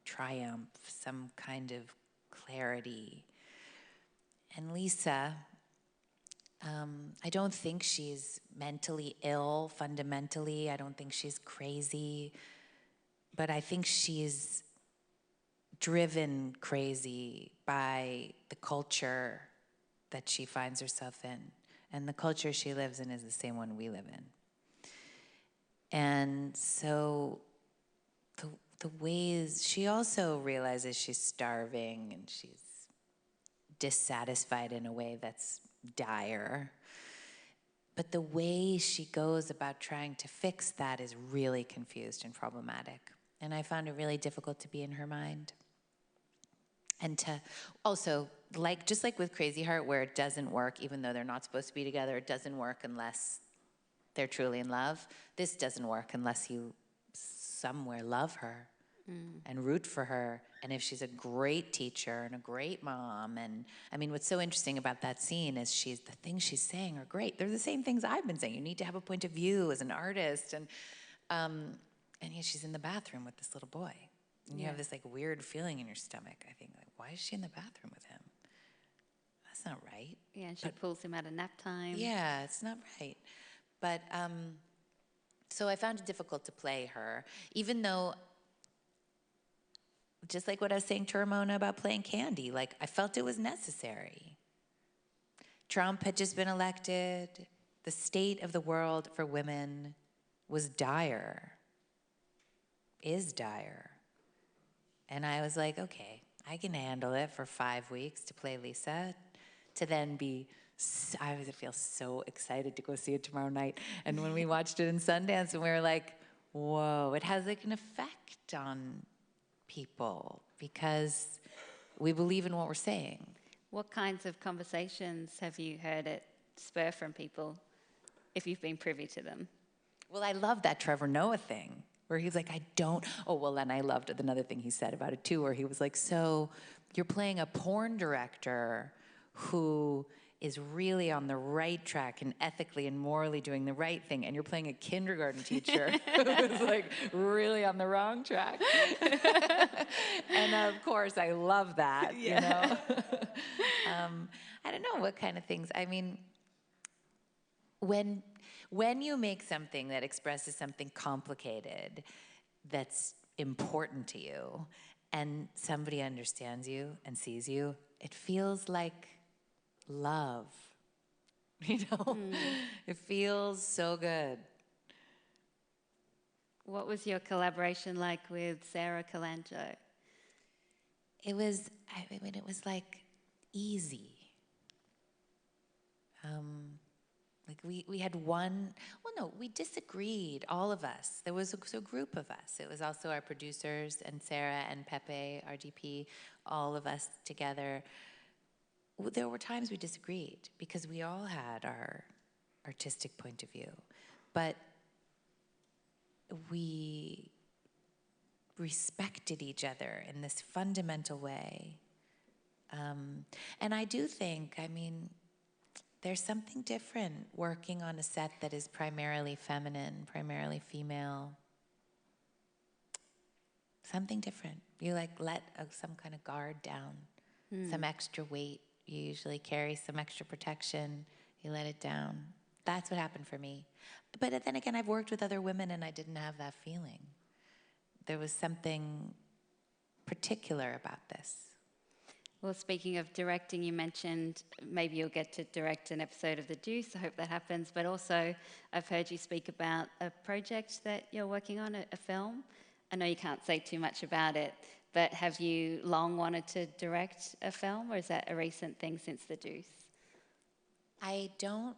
triumph, some kind of clarity. And Lisa, I don't think she's mentally ill fundamentally. I don't think she's crazy. But I think she's driven crazy by the culture that she finds herself in. And the culture she lives in is the same one we live in. And so the ways, she also realizes she's starving and she's dissatisfied in a way that's dire. But the way she goes about trying to fix that is really confused and problematic. And I found it really difficult to be in her mind. And to also, like, just like with Crazy Heart, where it doesn't work, even though they're not supposed to be together, it doesn't work unless they're truly in love. This doesn't work unless you somewhere love her and root for her. And if she's a great teacher and a great mom. And I mean, what's so interesting about that scene is the things she's saying are great. They're the same things I've been saying. You need to have a point of view as an artist. And yeah, she's in the bathroom with this little boy. And you have this like weird feeling in your stomach, I think, like, why is she in the bathroom with him? That's not right. Yeah, and she pulls him out of nap time. Yeah, it's not right. But, so I found it difficult to play her, even though, just like what I was saying to Ramona about playing Candy, like, I felt it was necessary. Trump had just been elected. The state of the world for women was dire, is dire. And I was like, okay, I can handle it for 5 weeks to play Lisa, to then be, I would feel so excited to go see it tomorrow night. And when we watched it in Sundance, and we were like, whoa, it has like an effect on people because we believe in what we're saying. What kinds of conversations have you heard it spur from people, if you've been privy to them? Well, I love that Trevor Noah thing, where he's like, and I loved another thing he said about it too, where he was like, so you're playing a porn director who is really on the right track and ethically and morally doing the right thing, and you're playing a kindergarten teacher who is like really on the wrong track. And of course, I love that, you know? I don't know what kind of things, I mean, when you make something that expresses something complicated that's important to you, and somebody understands you and sees you, it feels like love, you know? It feels so good. What was your collaboration like with Sarah Colangelo? It was like easy. Like we had we disagreed, all of us. There was a group of us. It was also our producers and Sarah and Pepe, our DP, all of us together. There were times we disagreed because we all had our artistic point of view, but we respected each other in this fundamental way. And I do think, I mean, there's something different working on a set that is primarily feminine, primarily female. Something different. You like let some kind of guard down, some extra weight. You usually carry some extra protection. You let it down. That's what happened for me. But then again, I've worked with other women and I didn't have that feeling. There was something particular about this. Well, speaking of directing, you mentioned maybe you'll get to direct an episode of The Deuce. I hope that happens. But also, I've heard you speak about a project that you're working on, a film. I know you can't say too much about it, but have you long wanted to direct a film, or is that a recent thing since The Deuce? I don't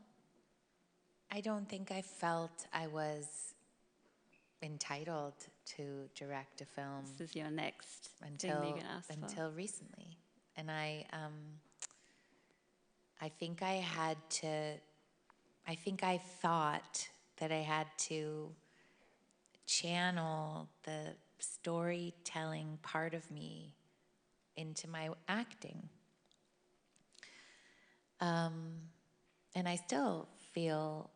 think I felt I was entitled to direct a film. This is your next thing you're going to ask for. Until recently. And I think I thought that I had to channel the storytelling part of me into my acting. And I still feel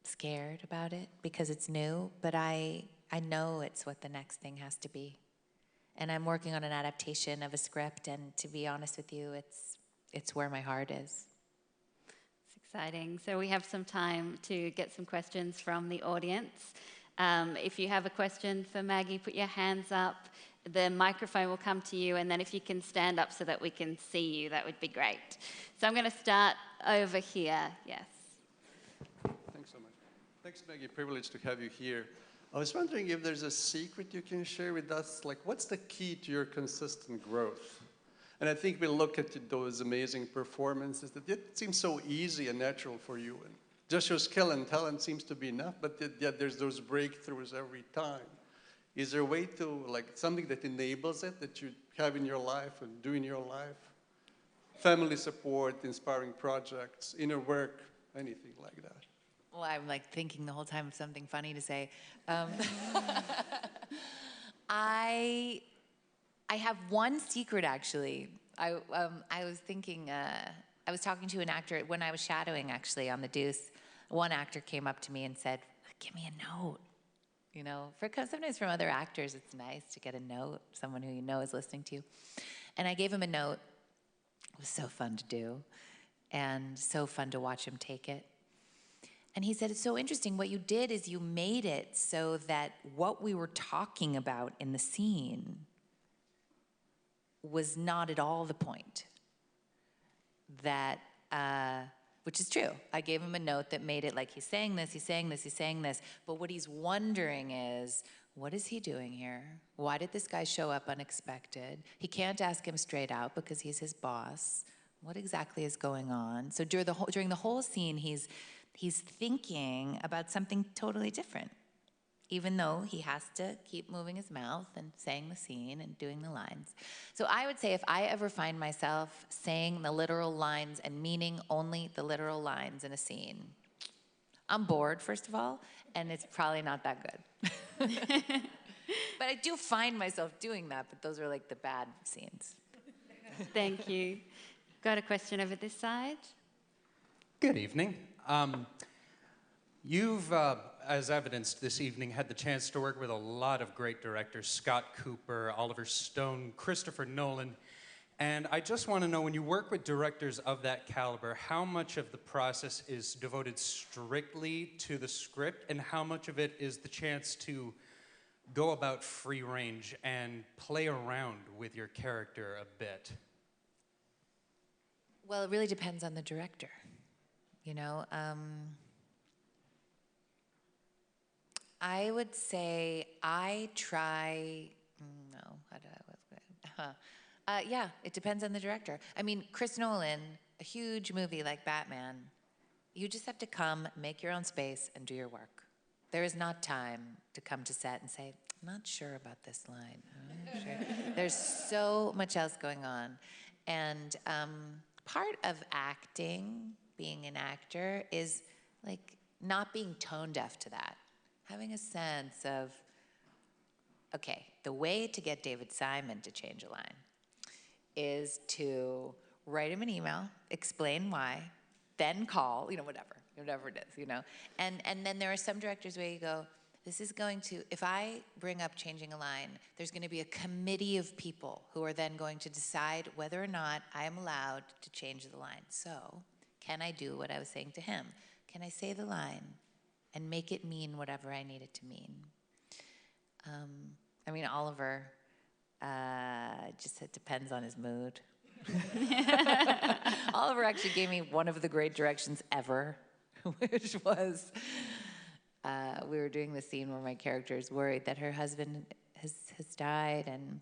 scared about it because it's new, but I know it's what the next thing has to be. And I'm working on an adaptation of a script, and to be honest with you, it's where my heart is. It's exciting. So we have some time to get some questions from the audience. If you have a question for Maggie, put your hands up. The microphone will come to you, and then if you can stand up so that we can see you, that would be great. So I'm going to start over here. Yes. Thanks so much. Thanks, Maggie. Privileged to have you here. I was wondering if there's a secret you can share with us. Like, what's the key to your consistent growth? And I think we look at those amazing performances that it seems so easy and natural for you. And just your skill and talent seems to be enough, but yet there's those breakthroughs every time. Is there a way to, like, something that enables it, that you have in your life and do in your life? Family support, inspiring projects, inner work, anything like that. Well, I'm like thinking the whole time of something funny to say. I have one secret, actually. I was thinking, I was talking to an actor when I was shadowing, actually, on The Deuce. One actor came up to me and said, "Give me a note." You know, sometimes from other actors, it's nice to get a note, someone who you know is listening to you. And I gave him a note. It was so fun to do, and so fun to watch him take it. And he said, "It's so interesting. What you did is you made it so that what we were talking about in the scene was not at all the point. That, which is true. I gave him a note that made it like he's saying this, he's saying this, he's saying this. But what he's wondering is, what is he doing here? Why did this guy show up unexpected? He can't ask him straight out because he's his boss. What exactly is going on?" So during the whole scene, he's thinking about something totally different, even though he has to keep moving his mouth and saying the scene and doing the lines. So I would say if I ever find myself saying the literal lines and meaning only the literal lines in a scene, I'm bored, first of all, and it's probably not that good. But I do find myself doing that, but those are like the bad scenes. Thank you. Got a question over this side? Good evening. You've, as evidenced this evening, had the chance to work with a lot of great directors: Scott Cooper, Oliver Stone, Christopher Nolan. And I just want to know, when you work with directors of that caliber, how much of the process is devoted strictly to the script, and how much of it is the chance to go about free range and play around with your character a bit? Well, it really depends on the director. You know, I would say I try, yeah, it depends on the director. I mean, Chris Nolan, a huge movie like Batman, you just have to come, make your own space, and do your work. There is not time to come to set and say, "I'm not sure about this line." I'm not sure. There's so much else going on. And part of acting, being an actor, is like not being tone deaf to that. Having a sense of, okay, the way to get David Simon to change a line is to write him an email, explain why, then call, you know, whatever it is, you know. And then there are some directors where you go, this is going to, if I bring up changing a line, there's going to be a committee of people who are then going to decide whether or not I am allowed to change the line. So, can I do what I was saying to him? Can I say the line and make it mean whatever I need it to mean? I mean, Oliver, Just it depends on his mood. Oliver actually gave me one of the great directions ever, which was we were doing the scene where my character is worried that her husband has died and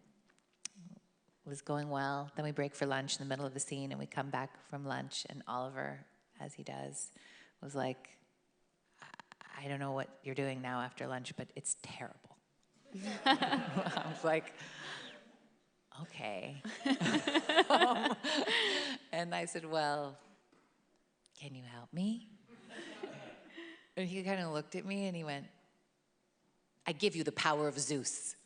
was going well. Then we break for lunch in the middle of the scene, and we come back from lunch, and Oliver, as he does, was like, I don't know what you're doing now after lunch, but it's terrible. I was like, okay. And I said, well, can you help me? And he kind of looked at me and he went, I give you the power of Zeus.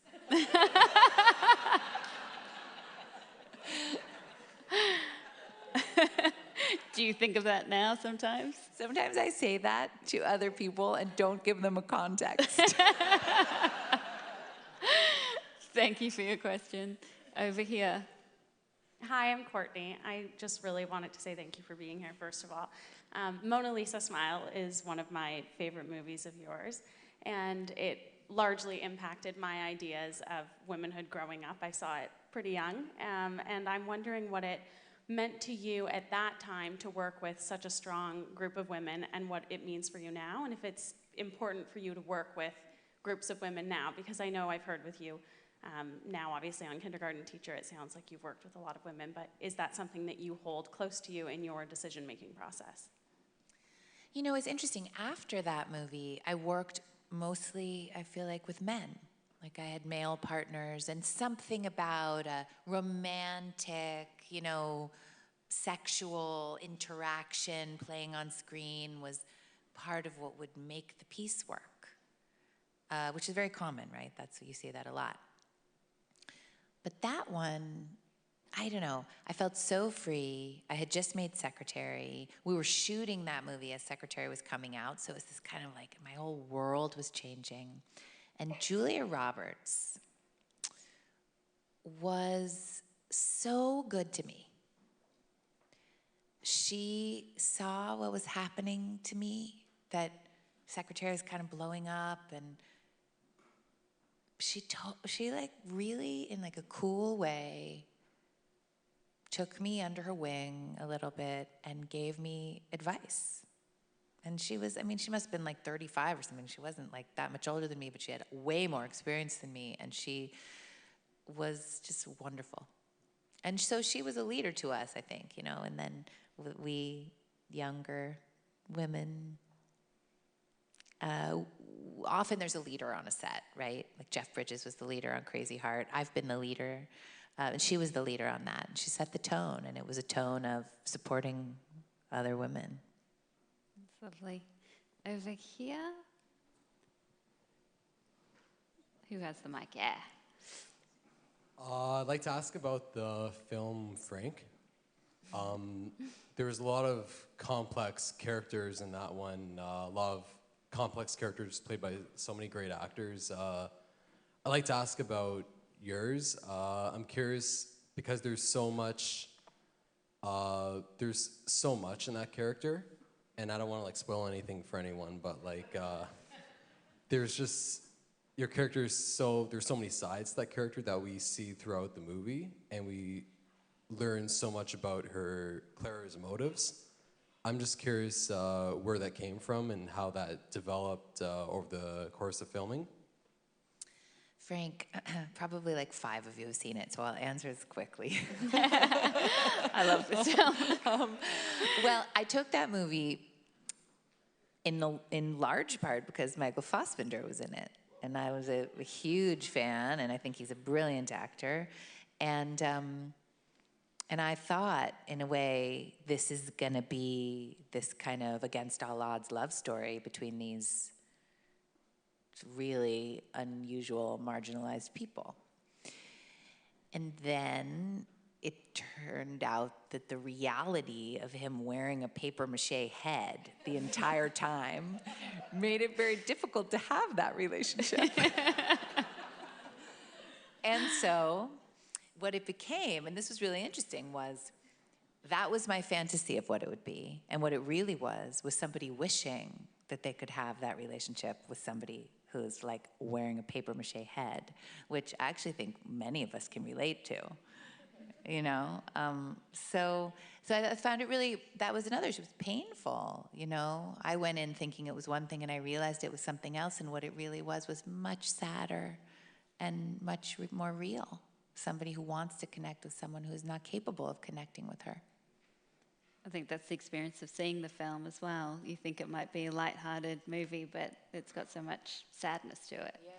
Do you think of that now sometimes? Sometimes I say that to other people and don't give them a context. Thank you for your question. Over here. Hi, I'm Courtney. I just really wanted to say thank you for being here, first of all. Mona Lisa Smile is one of my favorite movies of yours, and it largely impacted my ideas of womanhood growing up. I saw it pretty young, and I'm wondering what it meant to you at that time to work with such a strong group of women and what it means for you now, and if it's important for you to work with groups of women now, because I know I've heard with you now, obviously on Kindergarten Teacher, it sounds like you've worked with a lot of women, but is that something that you hold close to you in your decision-making process? You know, it's interesting. After that movie, I worked mostly, I feel like, with men. Like I had male partners, and something about a romantic, you know, sexual interaction playing on screen was part of what would make the piece work, which is very common, right? That's what you see that a lot. But that one, I don't know, I felt so free. I had just made Secretary. We were shooting that movie as Secretary was coming out, so it was this kind of like, my whole world was changing. And Julia Roberts was so good to me. She saw what was happening to me, that Secretary was kind of blowing up, and she like really, in like a cool way, took me under her wing a little bit and gave me advice. And she was, I mean, she must have been like 35 or something. She wasn't like that much older than me, but she had way more experience than me, and she was just wonderful. And so she was a leader to us, I think, you know, and then we younger women, often there's a leader on a set, right? Like Jeff Bridges was the leader on Crazy Heart. I've been the leader, and she was the leader on that. And she set the tone, and it was a tone of supporting other women. That's lovely. Over here. Who has the mic? Yeah. I'd like to ask about the film Frank. There was a lot of complex characters in that one, a lot of complex characters played by so many great actors. I'd like to ask about yours. I'm curious because there's so much in that character, and I don't want to like spoil anything for anyone, but like there's just your character is there's so many sides to that character that we see throughout the movie, and we learn so much about Clara's motives. I'm just curious where that came from and how that developed over the course of filming. Frank, probably like 5 of you have seen it, so I'll answer this quickly. I love this film. Well, I took that movie in large part because Michael Fassbender was in it. And I was a huge fan, and I think he's a brilliant actor. And I thought, in a way, this is gonna be this kind of against all odds love story between these really unusual, marginalized people. And then it turned out that the reality of him wearing a papier-mâché head the entire time made it very difficult to have that relationship. And so what it became, and this was really interesting, was that was my fantasy of what it would be. And what it really was somebody wishing that they could have that relationship with somebody who's like wearing a paper mache head, which I actually think many of us can relate to, you know? So I found it really, that was another, it was painful, you know? I went in thinking it was one thing and I realized it was something else, and what it really was much sadder and much more real. Somebody who wants to connect with someone who is not capable of connecting with her. I think that's the experience of seeing the film as well. You think it might be a light-hearted movie, but it's got so much sadness to it. Yeah.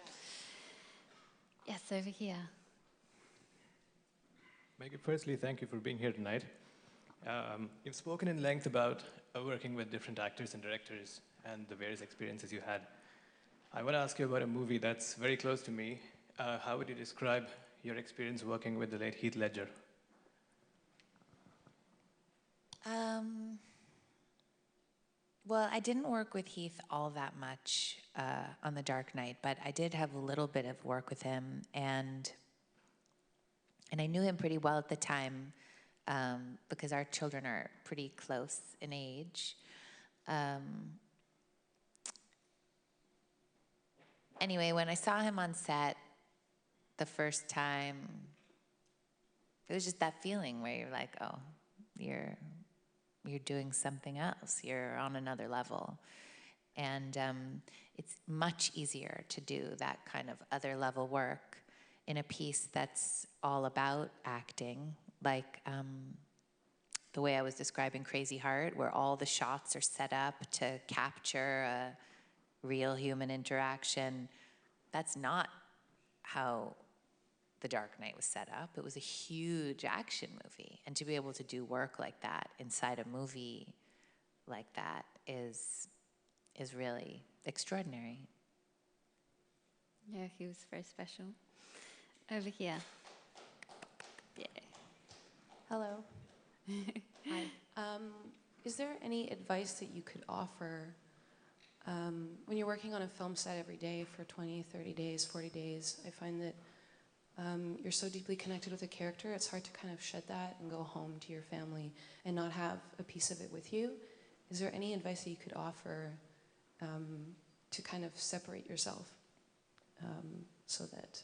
Yes, over here. Maggie, firstly, thank you for being here tonight. You've spoken in length about working with different actors and directors and the various experiences you had. I want to ask you about a movie that's very close to me. How would you describe your experience working with the late Heath Ledger? Well, I didn't work with Heath all that much on The Dark Knight, but I did have a little bit of work with him, and I knew him pretty well at the time because our children are pretty close in age. Anyway, when I saw him on set the first time, it was just that feeling where you're like, oh, you're doing something else. You're on another level. And it's much easier to do that kind of other level work in a piece that's all about acting, like the way I was describing Crazy Heart, where all the shots are set up to capture a real human interaction. That's not how The Dark Knight was set up. It was a huge action movie, and to be able to do work like that inside a movie like that is really extraordinary. Yeah, he was very special. Over here. Yeah. Hello. Hi. Is there any advice that you could offer when you're working on a film set every day for 20, 30 days, 40 days? I find that you're so deeply connected with a character, it's hard to kind of shed that and go home to your family and not have a piece of it with you. Is there any advice that you could offer to kind of separate yourself so that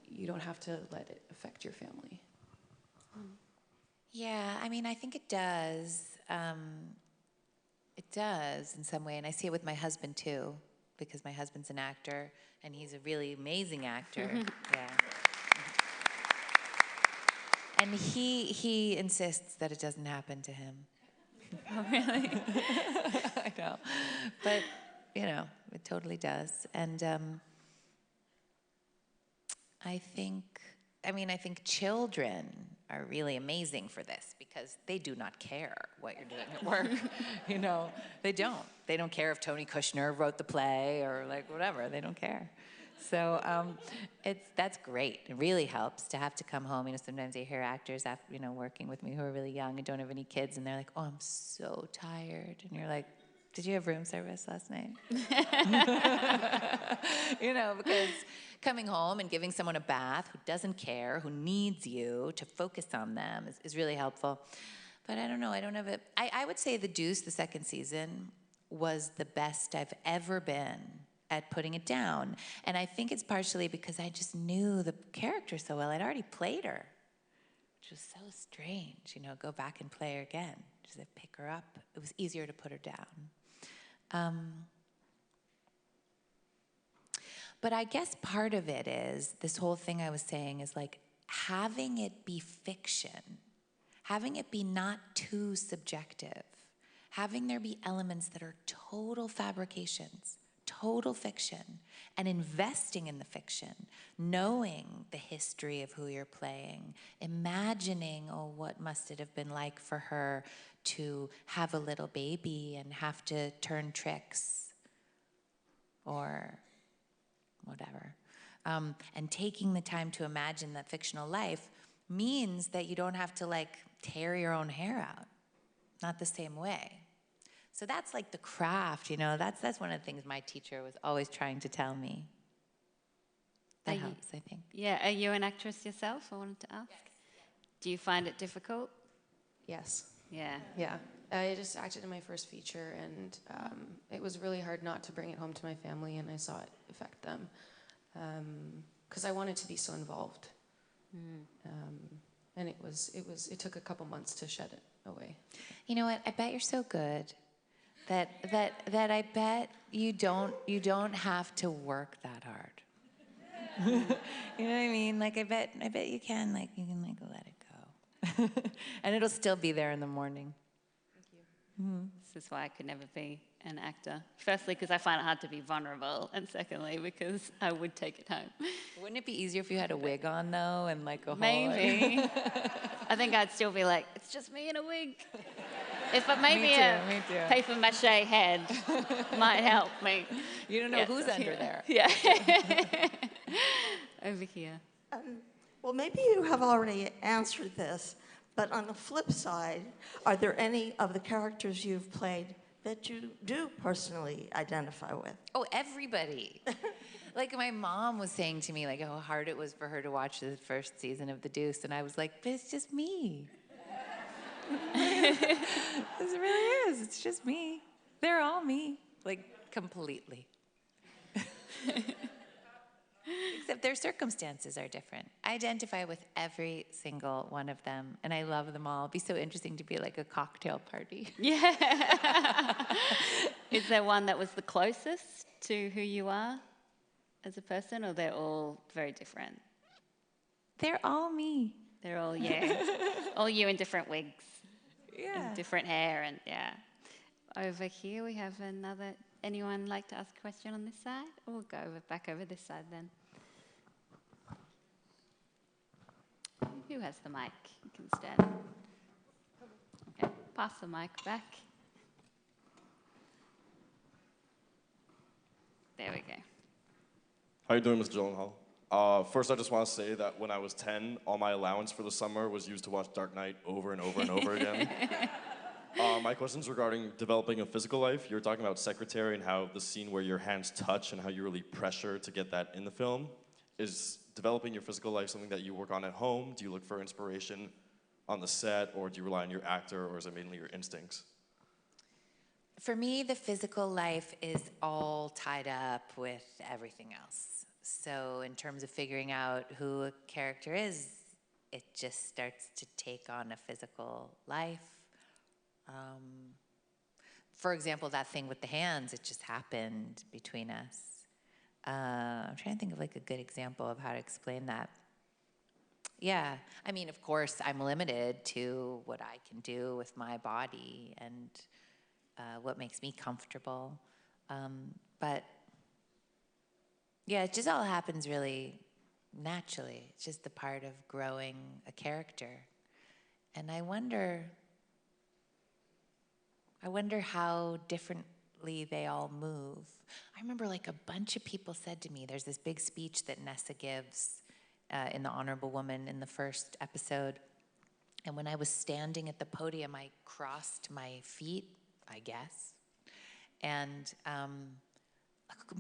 you don't have to let it affect your family? Yeah, I mean, I think it does. It does in some way, and I see it with my husband too, because my husband's an actor, and he's a really amazing actor. Yeah. And he insists that it doesn't happen to him. Oh, really? I know. But, you know, it totally does. And I think children are really amazing for this because they do not care what you're doing at work. You know, they don't. They don't care if Tony Kushner wrote the play or like whatever. They don't care. So that's great. It really helps to have to come home. You know, sometimes I hear actors after, you know, working with me who are really young and don't have any kids, and they're like, "Oh, I'm so tired," and you're like, "Did you have room service last night?" You know, because coming home and giving someone a bath who doesn't care, who needs you to focus on them is really helpful. But I don't know, I don't have it. I would say The Deuce, the second season, was the best I've ever been at putting it down. And I think it's partially because I just knew the character so well. I'd already played her, which was so strange, you know, go back and play her again. Just pick her up. It was easier to put her down. But I guess part of it is, this whole thing I was saying is like having it be fiction, having it be not too subjective, having there be elements that are total fabrications, total fiction, and investing in the fiction, knowing the history of who you're playing, imagining, oh, what must it have been like for her to have a little baby and have to turn tricks or whatever. And taking the time to imagine that fictional life means that you don't have to like tear your own hair out, not the same way. So that's like the craft, you know, that's one of the things my teacher was always trying to tell me. That helps, I think. Yeah, are you an actress yourself, I wanted to ask? Yes. Do you find it difficult? Yes, Yeah. Yeah. I just acted in my first feature, and it was really hard not to bring it home to my family, and I saw it affect them. Because I wanted to be so involved. And it took a couple months to shed it away. You know what? I bet you're so good that I bet you don't have to work that hard. You know what I mean? Like I bet you can let it go. And it'll still be there in the morning. This is why I could never be an actor. Firstly, because I find it hard to be vulnerable, and secondly, because I would take it home. Wouldn't it be easier if you had a wig on though, and like a whole? Maybe. I think I'd still be like, it's just me in a wig. If it made me a paper mache head, might help me. You don't know who's under there. Yeah. Over here. Well, maybe you have already answered this, but on the flip side, are there any of the characters you've played that you do personally identify with? Oh, everybody. Like my mom was saying to me, like how hard it was for her to watch the first season of The Deuce, and I was like, but it's just me. It really is. It's just me. They're all me, like completely. Except their circumstances are different. I identify with every single one of them, and I love them all. It'd be so interesting to be like a cocktail party. Yeah. Is there one that was the closest to who you are as a person, or they're all very different? They're all me. They're all you. All you in different wigs. Yeah. And different hair, and yeah. Over here we have another. Anyone like to ask a question on this side? Or we'll go back over this side then. Who has the mic? You can stand. Okay, pass the mic back. There we go. How you doing, Ms. Gyllenhaal? First, I just want to say that when I was 10, all my allowance for the summer was used to watch Dark Knight over and over and over again. My question's regarding developing a physical life. You were talking about Secretary and how the scene where your hands touch and how you really pressure to get that in the film. Is developing your physical life something that you work on at home? Do you look for inspiration on the set, or do you rely on your actor, or is it mainly your instincts? For me, the physical life is all tied up with everything else. So in terms of figuring out who a character is, it just starts to take on a physical life. For example, that thing with the hands, it just happened between us. I'm trying to think of like a good example of how to explain that. Yeah, I mean, of course, I'm limited to what I can do with my body and what makes me comfortable. But yeah, it just all happens really naturally. It's just the part of growing a character. And I wonder how differently they all move. I remember like a bunch of people said to me, there's this big speech that Nessa gives in the Honourable Woman in the first episode. And when I was standing at the podium, I crossed my feet, I guess. And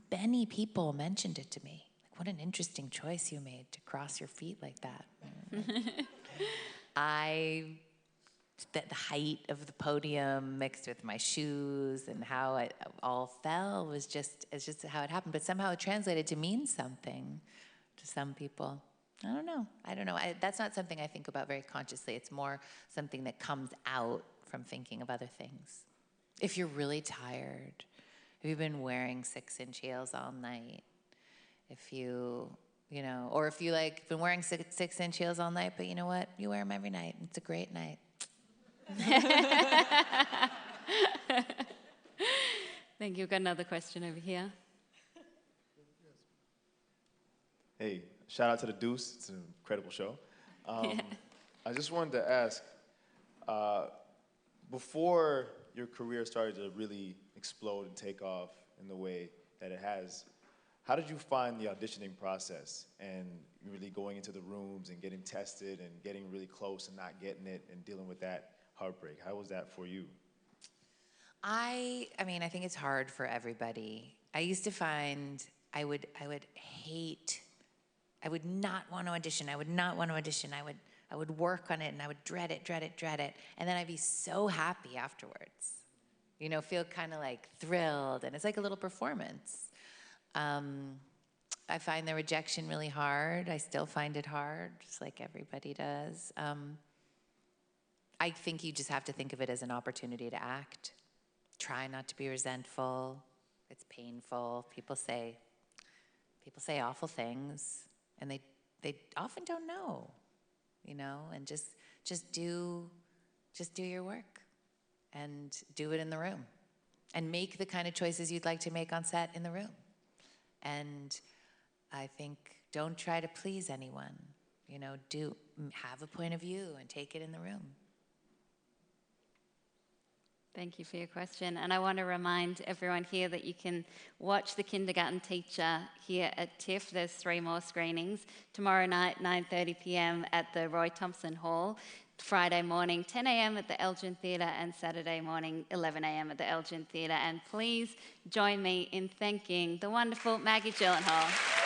many people mentioned it to me. Like, what an interesting choice you made to cross your feet like that. The height of the podium mixed with my shoes and how it all fell was just how it happened. But somehow it translated to mean something to some people. I don't know. That's not something I think about very consciously. It's more something that comes out from thinking of other things. If you're really tired, if you've been wearing 6-inch heels all night, if you know, or if you like been wearing 6-inch heels all night, but you know what? You wear them every night. It's a great night. Thank you. We've got another question over here. Hey, shout out to the Deuce. It's an incredible show. I just wanted to ask, before your career started to really explode and take off in the way that it has, how did you find the auditioning process and really going into the rooms and getting tested and getting really close and not getting it and dealing with that heartbreak? How was that for you? I mean, I think it's hard for everybody. I used to find I would not want to audition. I would I would work on it and I would dread it, dread it, dread it. And then I'd be so happy afterwards. You know, feel kind of like thrilled. And it's like a little performance. I find the rejection really hard. I still find it hard, just like everybody does. I think you just have to think of it as an opportunity to act. Try not to be resentful. It's painful. People say awful things, and they often don't know, you know. And just do your work, and do it in the room, and make the kind of choices you'd like to make on set in the room. And I think don't try to please anyone. You know, have a point of view and take it in the room. Thank you for your question. And I want to remind everyone here that you can watch The Kindergarten Teacher here at TIFF. There's 3 more screenings. Tomorrow night, 9:30 p.m. at the Roy Thompson Hall. Friday morning, 10 a.m. at the Elgin Theatre, and Saturday morning, 11 a.m. at the Elgin Theatre. And please join me in thanking the wonderful Maggie Gyllenhaal.